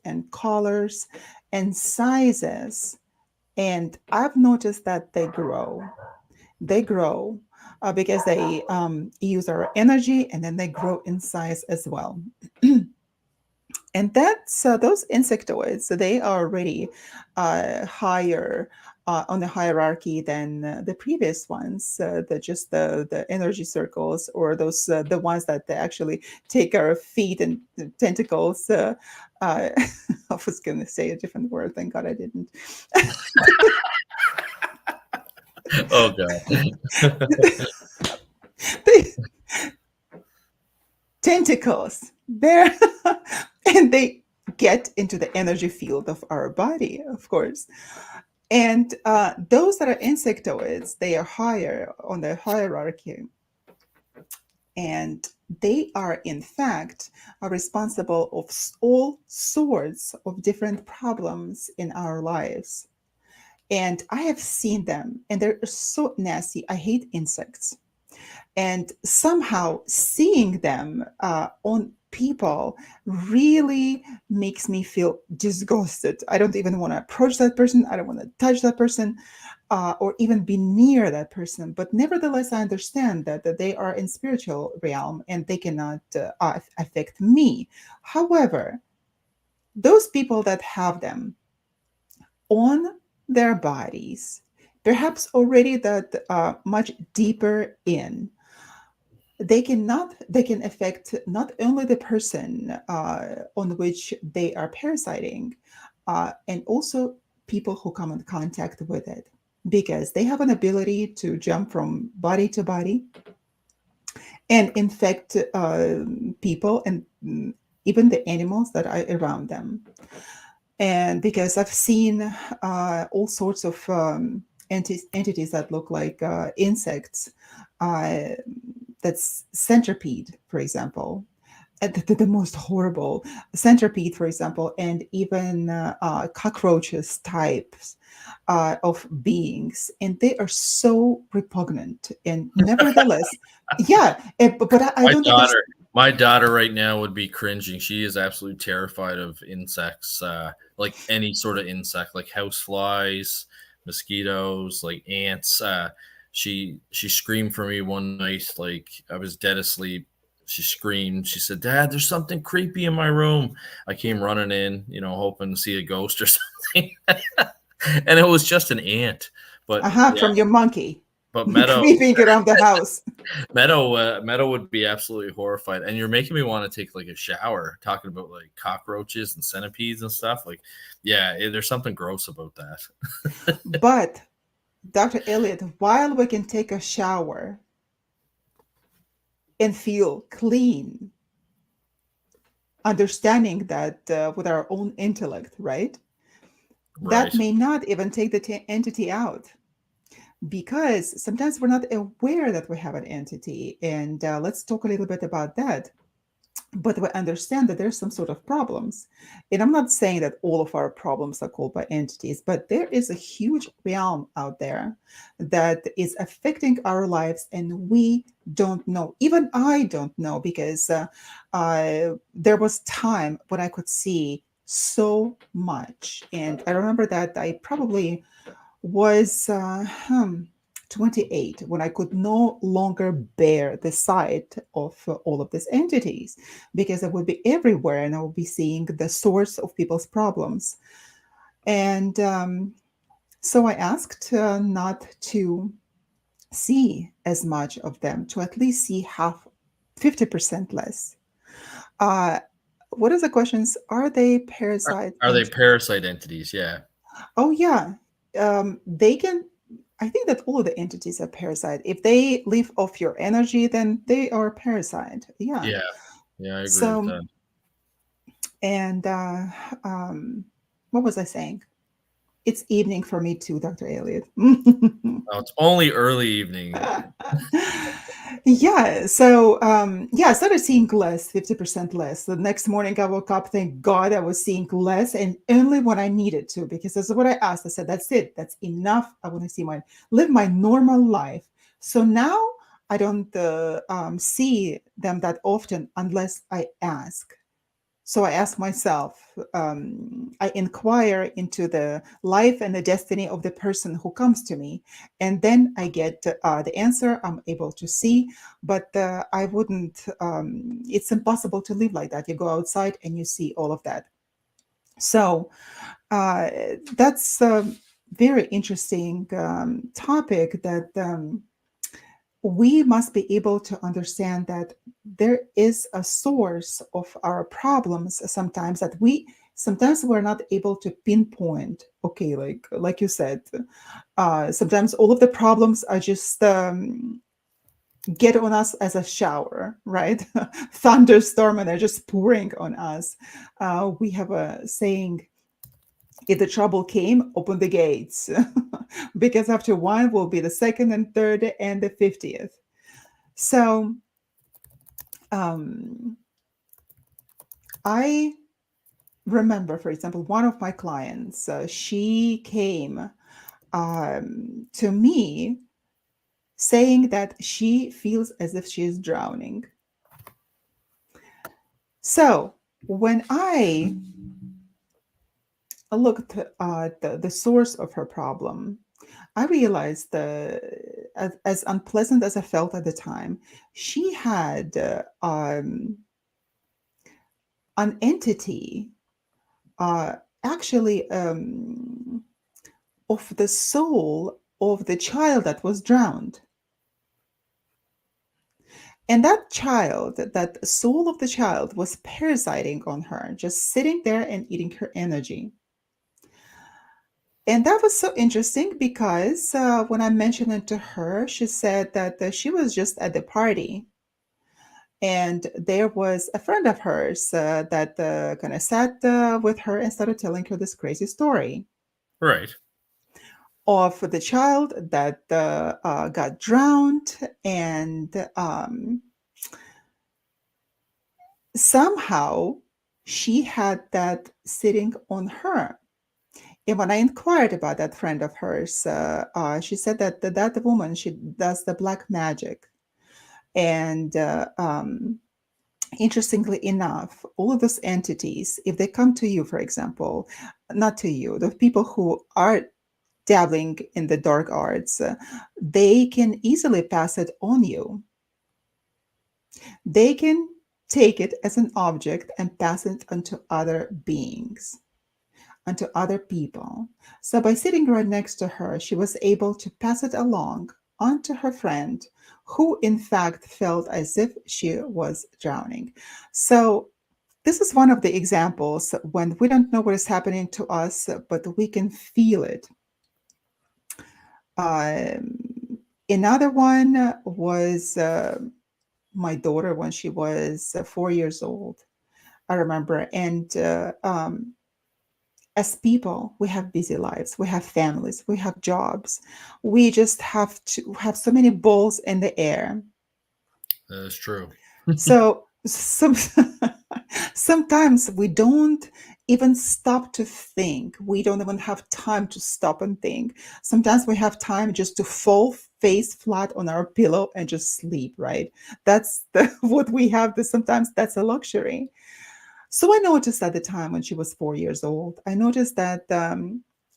and colors and sizes. And I've noticed that they grow because they use our energy, and then they grow in size as well. And that's those insectoids. So they are already higher on the hierarchy than the previous ones. The energy circles, or those the ones that they actually take our feet and the tentacles. I was going to say a different word. Thank God I didn't. Oh god. The tentacles. There, and they get into the energy field of our body, of course. And those that are insectoids, they are higher on the hierarchy, and they are in fact are responsible of all sorts of different problems in our lives. And I have seen them, and they're so nasty. I hate insects, and somehow seeing them on people really makes me feel disgusted. I don't even want to approach that person. I don't want to touch that person. or even be near that person. But nevertheless, I understand that they are in spiritual realm and they cannot affect me. However, those people that have them on their bodies, perhaps already that much deeper in, they can affect not only the person on which they are parasiting, and also people who come in contact with it, because they have an ability to jump from body to body and infect people and even the animals that are around them. And because I've seen all sorts of entities that look like insects, uh, that's centipede, for example, the most horrible centipede, for example, and even cockroaches types of beings, and they are so repugnant. And nevertheless, yeah, but I My don't understand. daughter, my daughter right now would be cringing. She is absolutely terrified of insects, like any sort of insect, like house flies, mosquitoes, like ants. She screamed for me one night, like I was dead asleep. She screamed. She said, "Dad, there's something creepy in my room." I came running in, hoping to see a ghost or something, and it was just an ant. But Aha, yeah, from your monkey but Meadow creeping around the house. Meadow would be absolutely horrified. And you're making me want to take like a shower talking about like cockroaches and centipedes and stuff. Like, yeah, there's something gross about that. But Dr. Elliott, while we can take a shower and feel clean, understanding that with our own intellect, right? That Right. may not even take the entity out, because sometimes we're not aware that we have an entity. And let's talk a little bit about that. But we understand that there's some sort of problems. And I'm not saying that all of our problems are caused by entities, but there is a huge realm out there that is affecting our lives, and we don't know. Even I don't know, because there was time when I could see so much. And I remember that I probably was 28 when I could no longer bear the sight of all of these entities, because I would be everywhere and I would be seeing the source of people's problems. And so I asked not to see as much of them, to at least see half, 50% less. Uh, what are the questions? Are they parasite Are they entities? parasite entities? Yeah. Oh, yeah. They can, I think that all of the entities are parasite. If they live off your energy, then they are parasite. Yeah. Yeah. Yeah, I agree with So, that. and um, what was I saying? It's evening for me too, Dr. Elliott. Oh, it's only early evening. Yeah, so yeah, I started seeing less, 50% less. The next morning I woke up, thank God I was seeing less, and only when I needed to, because that's what I asked. I said, that's it, that's enough. I want to see live my normal life. So now I don't see them that often unless I ask. So I ask myself, I inquire into the life and the destiny of the person who comes to me. And then I get the answer I'm able to see. But I wouldn't, it's impossible to live like that. You go outside and you see all of that. So uh, that's a very interesting topic that we must be able to understand that there is a source of our problems sometimes, that we sometimes we're not able to pinpoint. Okay, like you said, sometimes all of the problems are just get on us as a shower, right? Thunderstorm, and they're just pouring on us. We have a saying, if the trouble came, open the gates, because after one will be the second and third and the 50th. So um, I remember, for example, one of my clients, she came to me saying that she feels as if she is drowning. So when I looked at the source of her problem, I realized as unpleasant as I felt at the time, she had an entity, uh, actually, of the soul of the child that was drowned. And that child, that soul of the child, was parasiting on her, just sitting there and eating her energy. And that was so interesting because when I mentioned it to her, she said that she was just at the party. And there was a friend of hers that kind of sat with her and started telling her this crazy story Right. of the child that got drowned, and somehow she had that sitting on her. And when I inquired about that friend of hers, she said that that woman, she does the black magic. And interestingly enough, all of those entities, if they come to you, for example, not to you, the people who are dabbling in the dark arts, they can easily pass it on you. They can take it as an object and pass it onto other beings, onto other people. So by sitting right next to her, she was able to pass it along onto her friend, who in fact felt as if she was drowning. So this is one of the examples when we don't know what is happening to us, but we can feel it. Um, Another one was my daughter when she was 4 years old. I remember, and as people, we have busy lives, we have families, we have jobs. We just have to have so many balls in the air. That is true. So sometimes we don't even stop to think. We don't even have time to stop and think. Sometimes we have time just to fall face flat on our pillow and just sleep, right? That's what we have. Sometimes that's a luxury. So I noticed at the time when she was 4 years old, I noticed that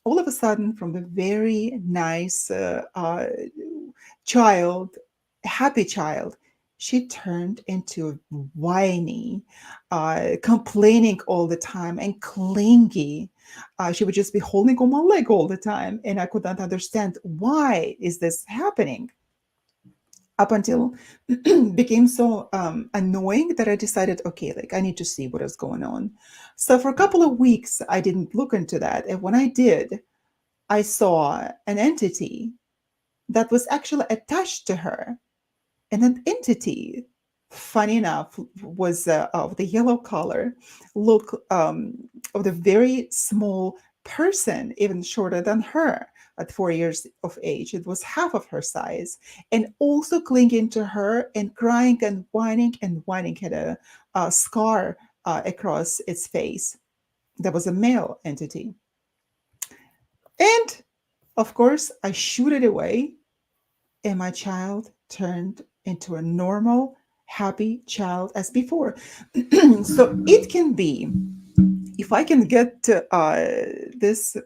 all of a sudden, from the very nice child, happy child, she turned into whiny, complaining all the time, and clingy. She would just be holding on my leg all the time, and I could not understand why is this happening up until became so annoying that I decided, okay, like I need to see what is going on. So for a couple of weeks, I didn't look into that. And when I did, I saw an entity that was actually attached to her. And that entity, funny enough, was of the yellow color, look of the very small person, even shorter than her at 4 years of age. It was half of her size, and also clinging to her and crying and whining and whining, had a scar across its face. That was a male entity. And of course, I shooed it away, and my child turned into a normal, happy child as before. So it can be, if I can get this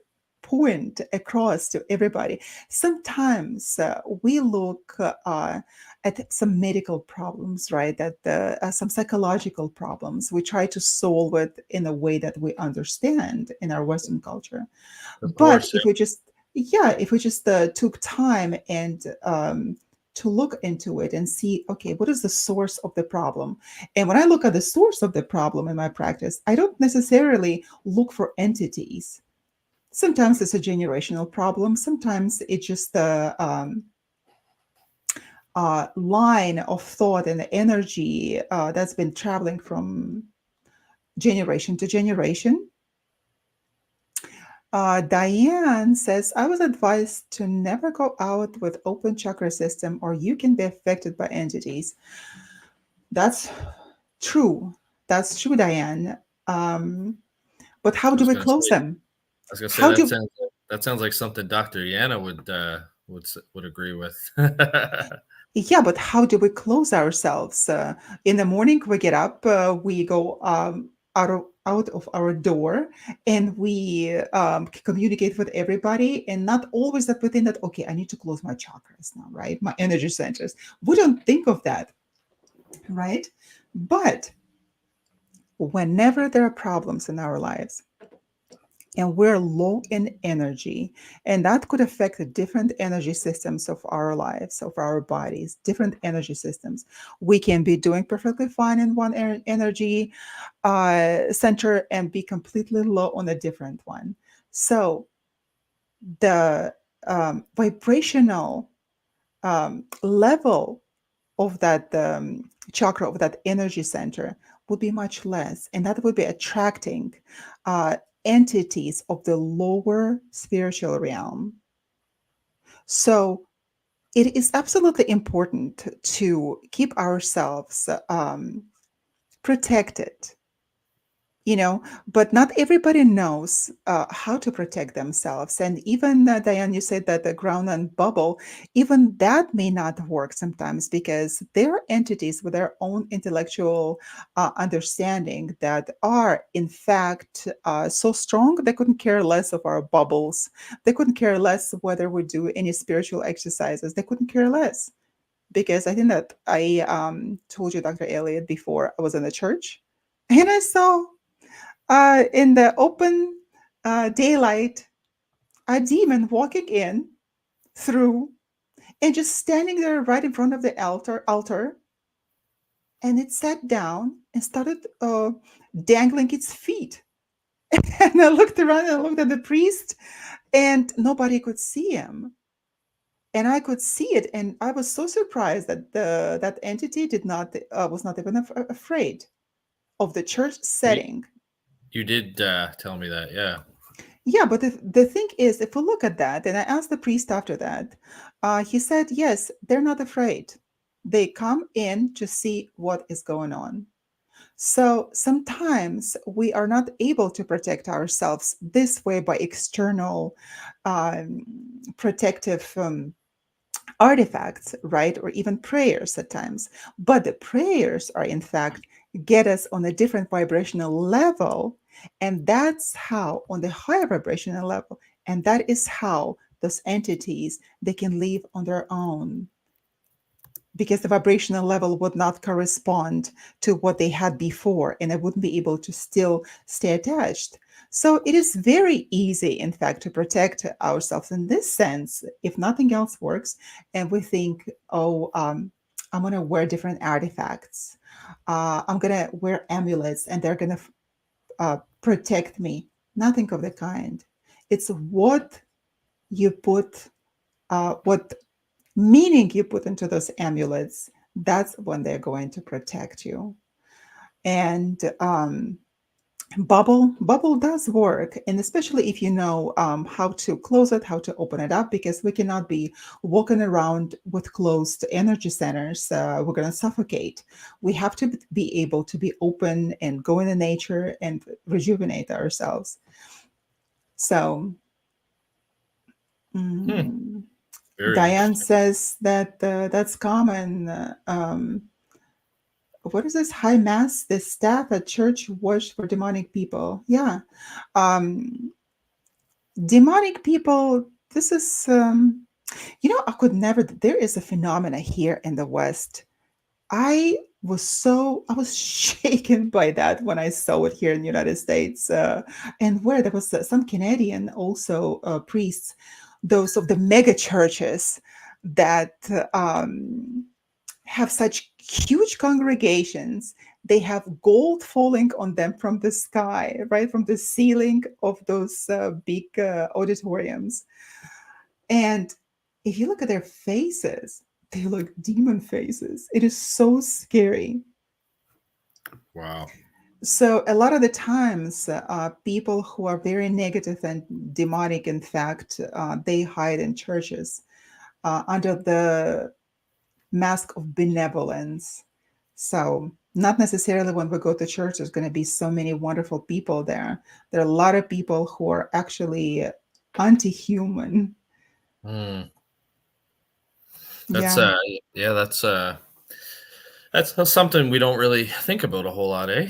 point across to everybody, sometimes we look at some medical problems, right? That some psychological problems, we try to solve it in a way that we understand in our Western culture. Of But course. if we just, yeah, if we just took time and to look into it and see, okay, what is the source of the problem? And when I look at the source of the problem in my practice, I don't necessarily look for entities. Sometimes it's a generational problem. Sometimes it's just a line of thought and energy that's been traveling from generation to generation. Diane says, I was advised to never go out with open chakra system or you can be affected by entities. That's true. That's true, Diane. Um, but how I do was we gonna say. close them? I was gonna say How do, that sounds like something Doctor Yana would agree with. yeah, but how do we close ourselves? In the morning, we get up, we go out of out of our door, and we communicate with everybody, and not always that within that, okay, I need to close my chakras now, right? My energy centers. We don't think of that, right? But whenever there are problems in our lives, and we're low in energy, and that could affect the different energy systems of our lives, of our bodies, different energy systems. We can be doing perfectly fine in one energy center and be completely low on a different one. So the vibrational level of that chakra, of that energy center, would be much less, and that would be attracting uh, entities of the lower spiritual realm. So it is absolutely important to keep ourselves protected, but not everybody knows how to protect themselves. And even Diane, you said that the ground and bubble, even that may not work sometimes, because there are entities with their own intellectual understanding that are in fact so strong they couldn't care less of our bubbles. They couldn't care less whether we do any spiritual exercises. They couldn't care less, because I think that I told you, Dr. Elliott, before, I was in the church and I saw in the open daylight, a demon walking in through and just standing there right in front of the altar, and it sat down and started dangling its feet. And I looked around and I looked at the priest, and nobody could see him. And I could see it, and I was so surprised that that entity did not was not even afraid of the church You, setting. you did tell me that, yeah. Yeah, but the thing is, if we look at that, and I asked the priest after that, he said, yes, they're not afraid. They come in to see what is going on. So sometimes we are not able to protect ourselves this way by external um, protective artifacts, right? Or even prayers at times. But the prayers are, in fact, get us on a different vibrational level. And that's how, on the higher vibrational level, and that is how those entities, they can live on their own, because the vibrational level would not correspond to what they had before, and I wouldn't be able to still stay attached. So it is very easy, in fact, to protect ourselves in this sense if nothing else works, and we think, oh, I'm going to wear different artifacts. I'm going to wear amulets and they're going to protect me. Nothing of the kind. It's what you put, what meaning you put into those amulets, that's when they're going to protect you. And bubble does work, and especially if you know how to close it, how to open it up, because we cannot be walking around with closed energy centers. We're going to suffocate. We have to be able to be open and go into nature and rejuvenate ourselves. So Hmm. mm, Very Diane interesting. says that that's common. What is this high mass? The staff at church watched for demonic people. Yeah, um, demonic people. This is, I could never. There is a phenomena here in the West. I was shaken by that when I saw it here in the United States, and where there was some Canadian also priests, those of the mega churches that have such huge congregations. They have gold falling on them from the sky, right from the ceiling of those big auditoriums. And if you look at their faces, they look demon faces. It is so scary. Wow. So a lot of the times, people who are very negative and demonic, in fact, they hide in churches under the mask of benevolence. So not necessarily when we go to church, there's going to be so many wonderful people there. There are a lot of people who are actually anti-human. Hmm. That's Yeah. yeah, that's something we don't really think about a whole lot, eh?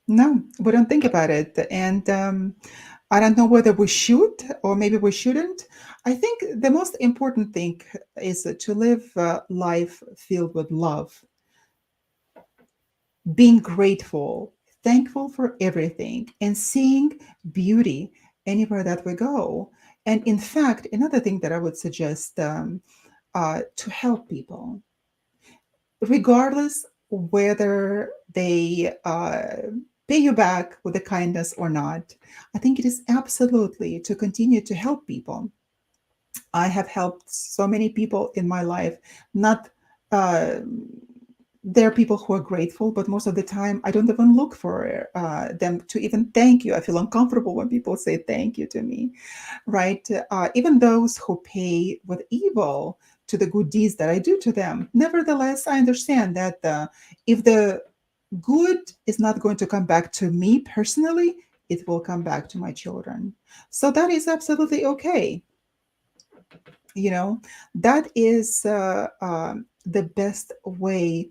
No, we don't think about it. And I don't know whether we should or maybe we shouldn't. I think the most important thing is to live life filled with love, being grateful, thankful for everything, and seeing beauty anywhere that we go. And in fact, another thing that I would suggest to help people, regardless whether they pay you back with a kindness or not. I think it is absolutely to continue to help people. I have helped so many people in my life. Not uh, there are people who are grateful, but most of the time I don't even look for them to even thank you. I feel uncomfortable when people say thank you to me, right? Even those who pay with evil to the good deeds that I do to them. Nevertheless, I understand that if the good is not going to come back to me personally, it will come back to my children. So that is absolutely okay. You know, that is the best way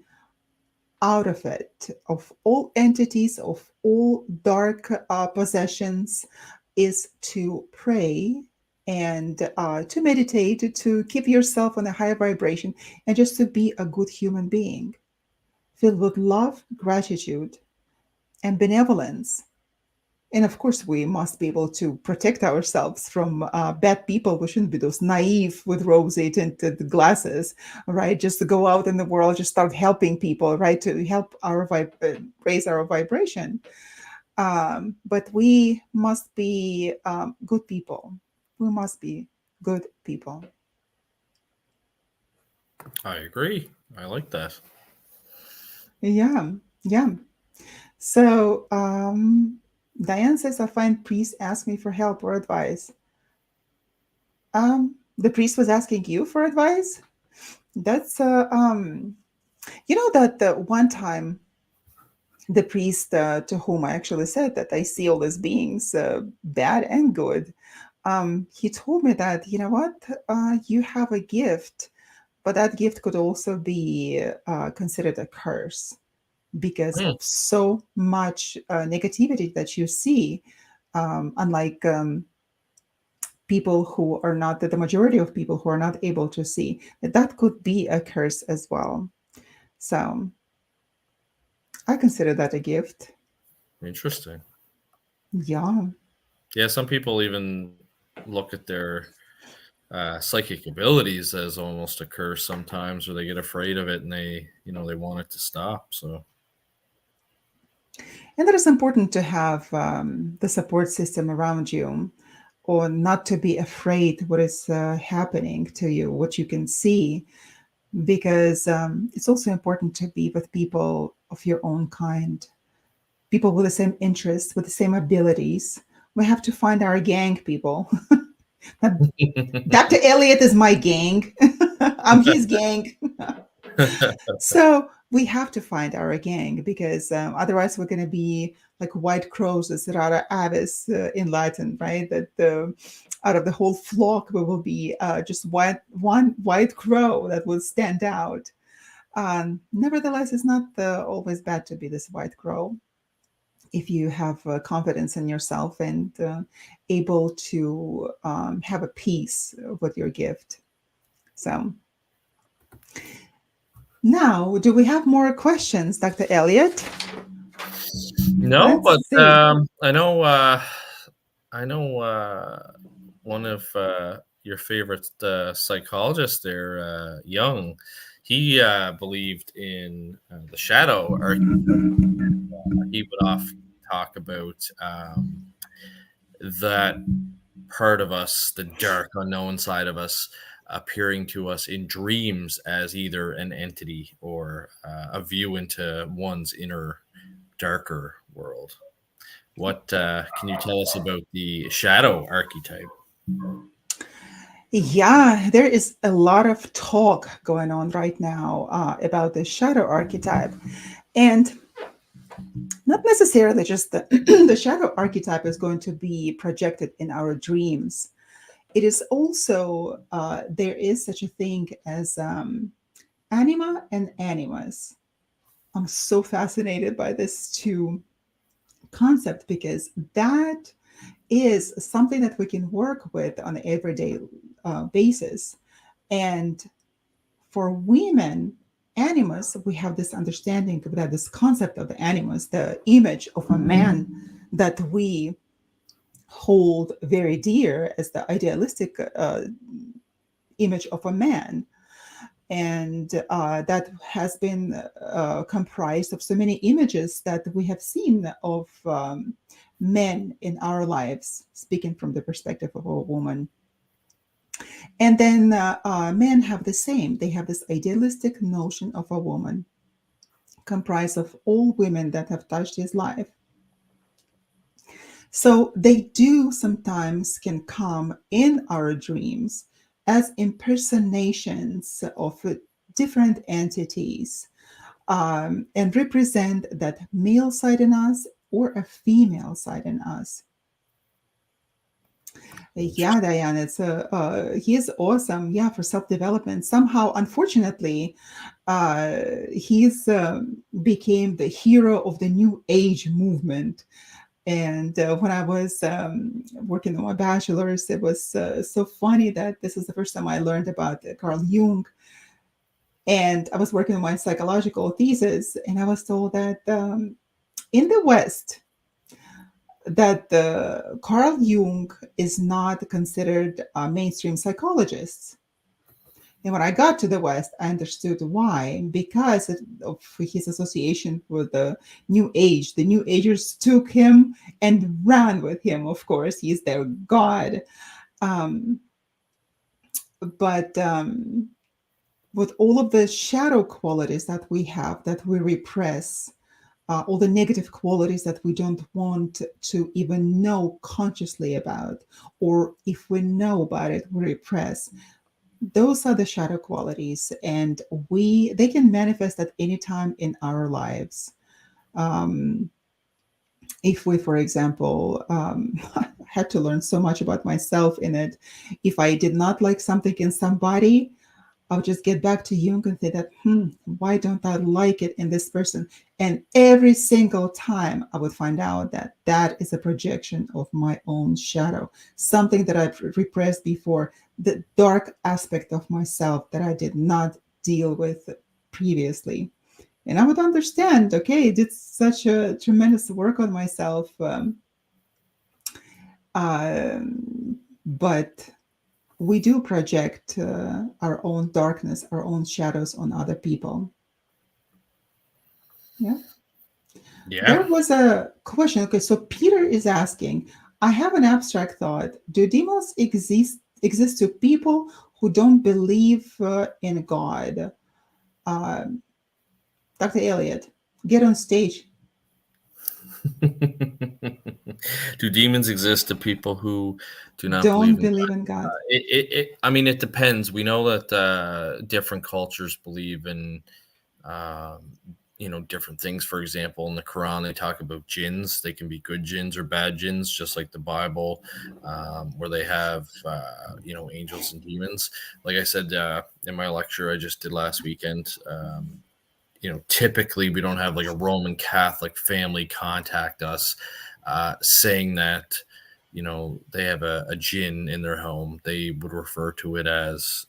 out of it, of all entities, of all dark possessions, is to pray and to meditate, to keep yourself on a higher vibration, and just to be a good human being, filled with love, gratitude, and benevolence. And of course, we must be able to protect ourselves from bad people. We shouldn't be those naive with rosy tinted glasses, right? Just to go out in the world, just start helping people, right? To help raise our vibration. But we must be good people. We must be good people. I agree. I like that. Yeah, yeah. So Diane says, I find priests ask me for help or advice. The priest was asking you for advice. That's you know that one time the priest to whom I actually said that I see all these beings, bad and good, he told me that, you know what, you have a gift, but that gift could also be considered a curse because Hmm, of so much negativity that you see. Unlike people who are not, the majority of people who are not able to see, that could be a curse as well. So I consider that a gift. interesting. Yeah. Yeah, some people even look at their psychic abilities as almost a curse sometimes, or they get afraid of it and they want it to stop. So, And it is important to have the support system around you, or not to be afraid what is happening to you, what you can see, because it's also important to be with people of your own kind, people with the same interests, with the same abilities. We have to find our gang, people. Dr. Elliott is my gang. I'm his gang. So we have to find our gang because otherwise we're going to be like white crows, as rara avis in Latin, right? That out of the whole flock, we will be just one white crow that will stand out. Nevertheless, it's not always bad to be this white crow if you have confidence in yourself and able to have a peace with your gift. So now, do we have more questions, Dr. Elliott? no, Let's but see. I know one of your favorite psychologists there, Young. He believed in the shadow archetype. He would often talk about that part of us, the dark, unknown side of us, appearing to us in dreams as either an entity or a view into one's inner, darker world. What can you tell us about the shadow archetype? Yeah, there is a lot of talk going on right now about the shadow archetype. And not necessarily just the, the shadow archetype is going to be projected in our dreams. It is also, there is such a thing as anima and animus. I'm so fascinated by this too. concept because that is something that we can work with on an everyday basis. And for women, animus, we have this understanding of that, this concept of the animus, the image of a man that we hold very dear as the idealistic image of a man. And that has been comprised of so many images that we have seen of men in our lives, speaking from the perspective of a woman. And then men have the same. They have this idealistic notion of a woman comprised of all women that have touched his life. So they do sometimes can come in our dreams as impersonations of different entities and represent that male side in us or a female side in us. Yeah, Interesting. Diane, it's he is awesome. Yeah, for self development. Somehow, unfortunately, he's became the hero of the New Age movement. And when I was working on my bachelor's, it was so funny that this is the first time I learned about Carl Jung. And I was working on my psychological thesis, and I was told that in the West, that Carl Jung is not considered a mainstream psychologist. And when I got to the West, I understood why, because of his association with the New Age. The New Agers took him and ran with him, of course. He's their god. Um, but with all of the shadow qualities that we have, that we repress, all the negative qualities that we don't want to even know consciously about, or if we know about it, we repress. Those are the shadow qualities, and they can manifest at any time in our lives. Um, if we, for example, had to learn so much about myself in it, if I did not like something in somebody, I'll just get back to Jung and say that, why don't I like it in this person? And every single time I would find out that that is a projection of my own shadow, something that I've repressed before, the dark aspect of myself that I did not deal with previously. And I would understand, okay, I did such a tremendous work on myself. But we do project our own darkness, our own shadows on other people. Yeah. Yeah. There was a question. Okay, so Peter is asking, I have an abstract thought. Do demons exist to people who don't believe in God? Uh, Dr. Elliott, get on stage. Do demons exist to people who do not believe Don't in believe God? in God. I mean, it depends. We know that different cultures believe in, um, different things. For example, in the Quran, they talk about jinns. They can be good jinns or bad jinns, just like the Bible, where they have, angels and demons. Like I said in my lecture I just did last weekend, typically we don't have like a Roman Catholic family contact us saying that, they have a jinn in their home. They would refer to it as,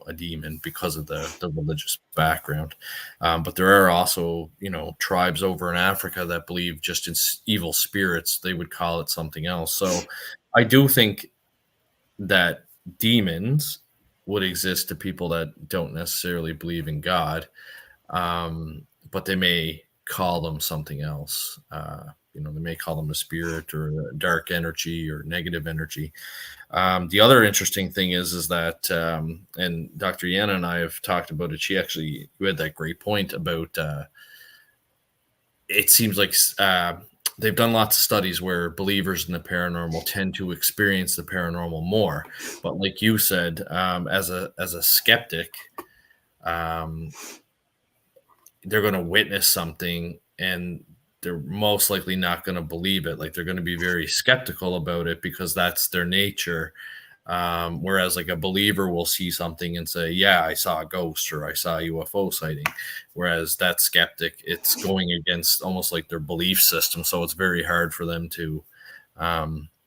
a demon because of the religious background. But there are also, tribes over in Africa that believe just in evil spirits. They would call it something else. So I do think that demons would exist to people that don't necessarily believe in God, but they may call them something else. They may call them a spirit or a dark energy or negative energy. The other interesting thing is that, and Dr. Yana and I have talked about it. You had that great point about. It seems like they've done lots of studies where believers in the paranormal tend to experience the paranormal more. But like you said, as a skeptic, um, they're going to witness something and they're most likely not going to believe it. Like they're going to be very skeptical about it because that's their nature. Whereas like a believer will see something and say, yeah, I saw a ghost or I saw a UFO sighting. Whereas that skeptic, it's going against almost like their belief system. So it's very hard for them to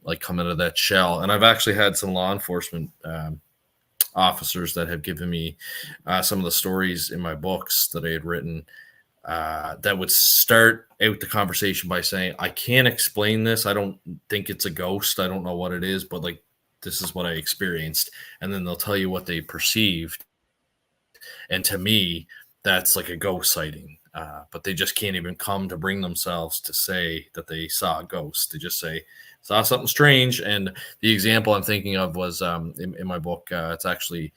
like come out of that shell. And I've actually had some law enforcement officers that have given me some of the stories in my books that I had written that would start out the conversation by saying, I can't explain this. I don't think it's a ghost. I don't know what it is, but like, this is what I experienced. And then they'll tell you what they perceived. And to me, that's like a ghost sighting. But they just can't even come to bring themselves to say that they saw a ghost. They just say, saw something strange. And the example I'm thinking of was in my book, it's actually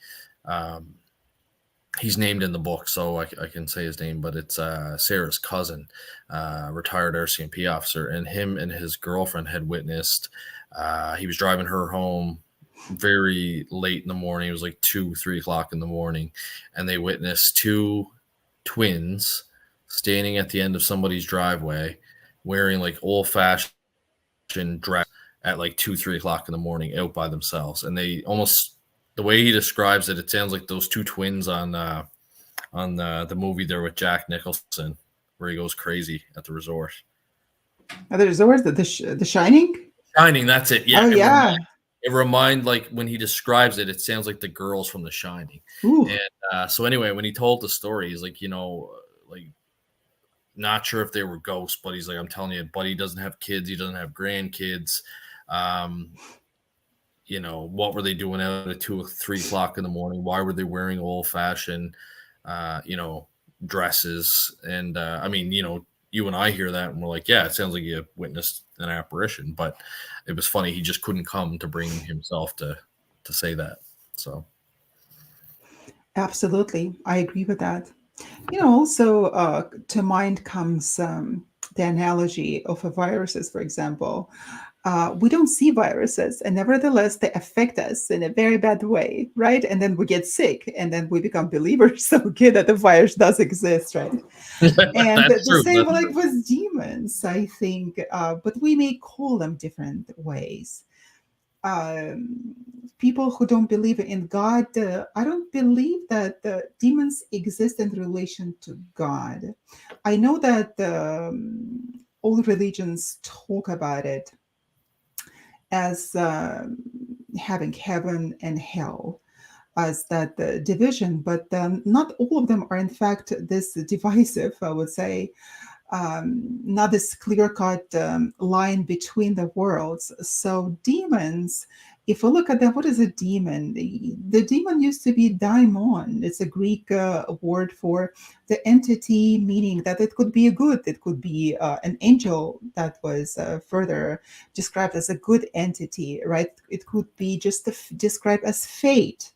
um, he's named in the book, so I can say his name, but it's Sarah's cousin, retired RCMP officer, and him and his girlfriend had witnessed. He was driving her home very late in the morning. It was like 2, 3 o'clock in the morning, and they witnessed two twins standing at the end of somebody's driveway, wearing like old fashioned dress at like 2, 3 o'clock in the morning, out by themselves, and they almost the way he describes it, it sounds like those two twins on the movie there with Jack Nicholson, where he goes crazy at the resort. There's always the Shining. Shining, that's it. Yeah, Oh yeah. it remind like when he describes it, it sounds like the girls from The Shining. Ooh. And so anyway, when he told the story, he's like, like not sure if they were ghosts, but he's like, I'm telling you, buddy doesn't have kids, he doesn't have grandkids. Um, what were they doing out at 2 or 3 o'clock in the morning? Why were they wearing old fashioned, uh, you know, dresses? And I mean, you and I hear that and we're like, yeah, it sounds like you witnessed an apparition, but it was funny. He just couldn't come to bring himself to say that. So, Absolutely, I agree with that. Also to mind comes the analogy of viruses, for example. We don't see viruses, and nevertheless, they affect us in a very bad way, right? And then we get sick, and then we become believers, okay, that the virus does exist, right? And that's the true. same That's like true. with demons, I think, but we may call them different ways. um, People who don't believe in God, I don't believe that demons exist in relation to God. I know that all religions talk about it as having heaven and hell as that division, but not all of them are in fact this divisive, I would say. Not this clear cut line between the worlds. So, demons, if we look at them, what is a demon? The demon used to be daimon. It's a Greek word for the entity, meaning that it could be a good, it could be an angel that was further described as a good entity, right? It could be just described as fate.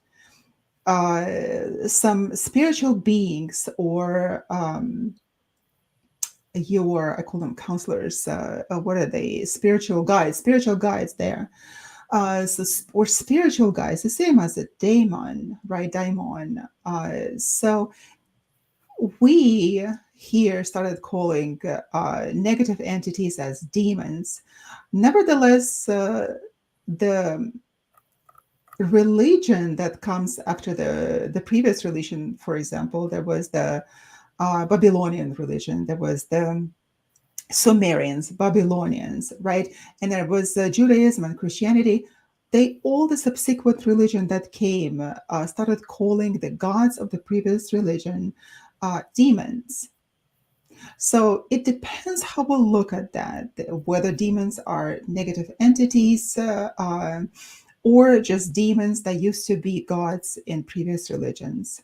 Some spiritual beings or your, I call them counselors, what are they, spiritual guides there. Or spiritual guides, the same as a daemon, right? Daimon. So we here started calling negative entities as demons. Nevertheless, the religion that comes after the previous religion, for example, there was the Babylonian religion, there was the Sumerians, Babylonians, right? And there was Judaism and Christianity. All the subsequent religion that came started calling the gods of the previous religion demons. So it depends how we look at that, whether demons are negative entities or just demons that used to be gods in previous religions.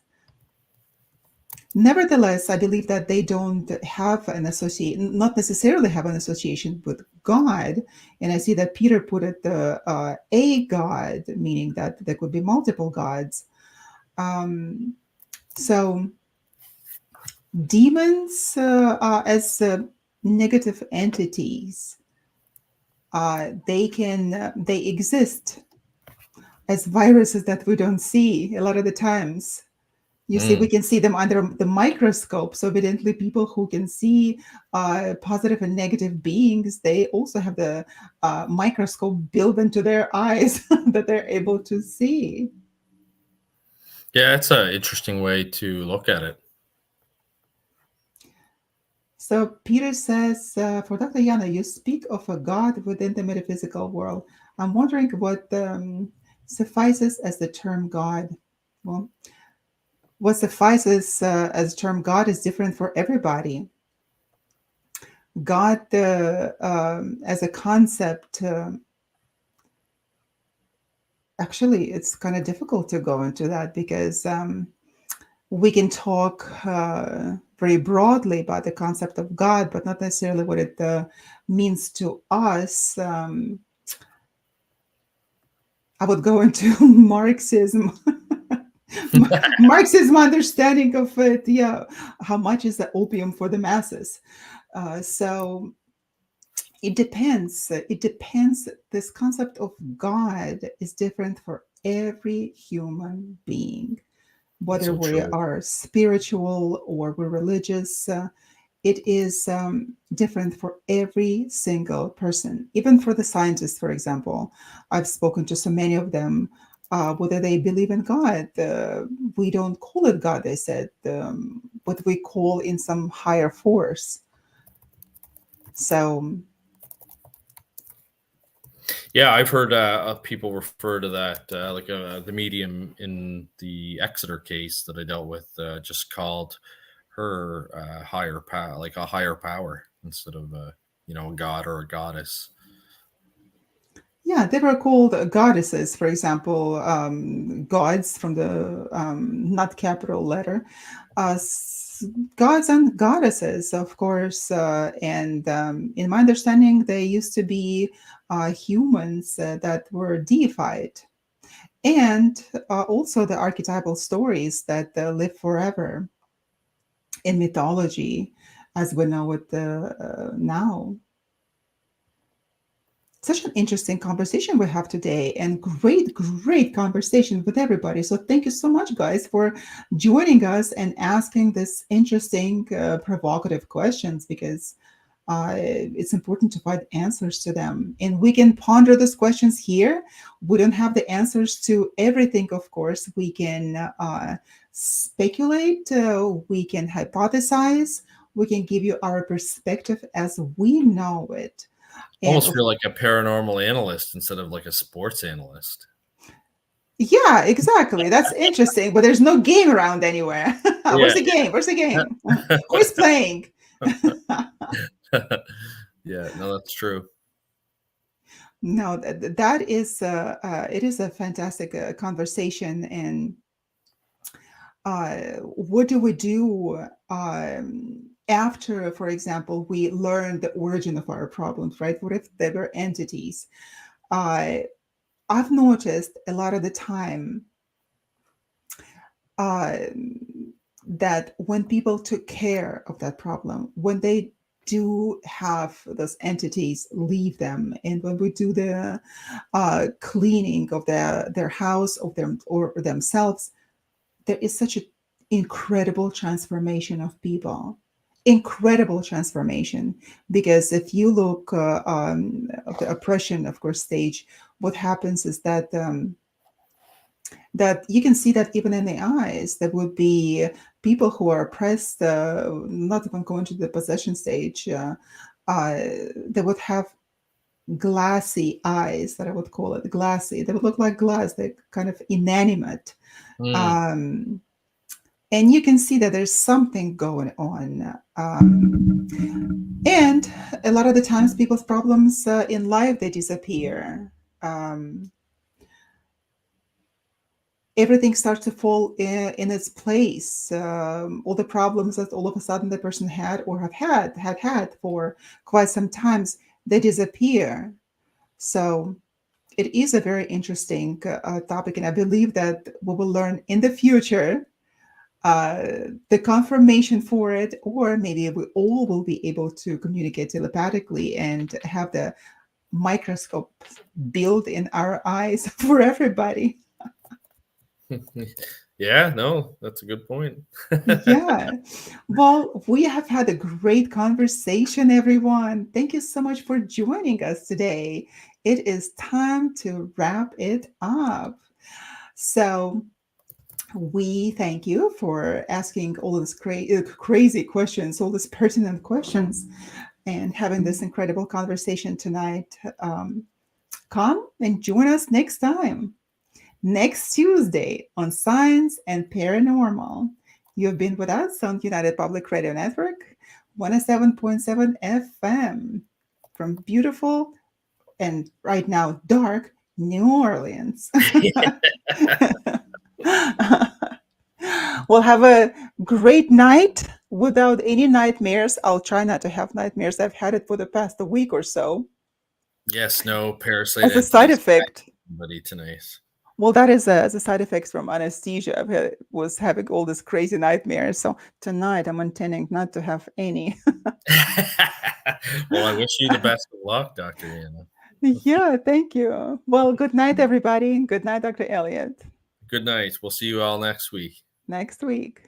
Nevertheless, I believe that they don't have an association, not necessarily have an association with God. And I see that Peter put it a God, meaning that there could be multiple gods. Um, so demons as negative entities, they exist as viruses that we don't see a lot of the times. You see, we can see them under the microscope. So evidently, people who can see positive and negative beings, they also have the microscope built into their eyes that they're able to see. Yeah, it's an interesting way to look at it. So Peter says, for Dr. Yana, you speak of a God within the metaphysical world. I'm wondering what suffices as the term God. Well, what suffices as term God is different for everybody. God as a concept, actually, it's kind of difficult to go into that because we can talk very broadly about the concept of God, but not necessarily what it means to us. I would go into Marxism. Marxism understanding of it, yeah, how much is the opium for the masses? So it depends. It depends. This concept of God is different for every human being, That's whether so we true. are spiritual or we're religious. It is different for every single person, even for the scientists, for example. I've spoken to so many of them. Whether they believe in God, we don't call it God, they said, what we call in some higher force. So, Yeah, I've heard people refer to that, like the medium in the Exeter case that I dealt with, just called her higher power, like a higher power instead of a god or a goddess. yeah, they were called goddesses, for example, gods from the not capital letter, uh, s- gods and goddesses, of course. And in my understanding, they used to be humans that were deified. And also the archetypal stories that live forever in mythology as we know it now. Such an interesting conversation we have today and great conversation with everybody. So thank you so much, guys, for joining us and asking this interesting provocative questions, because it's important to find answers to them, and we can ponder those questions here. We don't have the answers to everything, of course. We can speculate, we can hypothesize, we can give you our perspective as we know it. And Almost feel like a paranormal analyst instead of like a sports analyst. yeah, exactly. That's interesting. But there's no game around anywhere. Where's Yeah. the game? Where's the game? Who is playing? Yeah, no, that's true. No, that is it is a fantastic conversation. And what do we do after, for example, we learn the origin of our problems, right? What if they were entities? Uh, I've noticed a lot of the time uh, that when people took care of that problem, when they do have those entities leave them, and when we do the cleaning of their house of them or themselves, there is such an incredible transformation of people. Incredible transformation, because if you look of the oppression, of course, stage, what happens is that that you can see that even in the eyes, there would be people who are oppressed, not even going to the possession stage, uh, they would have glassy eyes, that I would call it glassy. They would look like glass, they're kind of inanimate. Mm. Um, and you can see that there's something going on. And a lot of the times, people's problems in life, they disappear. Um, Everything starts to fall in its place. All the problems that all of a sudden the person had or have had for quite some times, they disappear. So it is a very interesting topic, and I believe that we will learn in the future uh, the confirmation for it, or maybe we all will be able to communicate telepathically and have the microscope built in our eyes for everybody. Yeah, no, that's a good point. Yeah. Well, we have had a great conversation, everyone. Thank you so much for joining us today. It is time to wrap it up. So, we thank you for asking all these crazy questions, all these pertinent questions, and having this incredible conversation tonight. Come and join us next time, next Tuesday on Science and Paranormal. You've been with us on United Public Radio Network, 107.7 FM, from beautiful and right now dark New Orleans. We'll have a great night without any nightmares. I'll try not to have nightmares. I've had it for the past a week or so Yes, no parasite as a side entities effect. somebody tonight. Well, that is as a side effect from anesthesia. Was having all these crazy nightmares. So tonight I'm intending not to have any. Well, I wish you the best of luck, Dr. Yana. Yeah, thank you. Well, good night, everybody. Good night, Dr. Elliott. Good night. We'll see you all next week. Next week.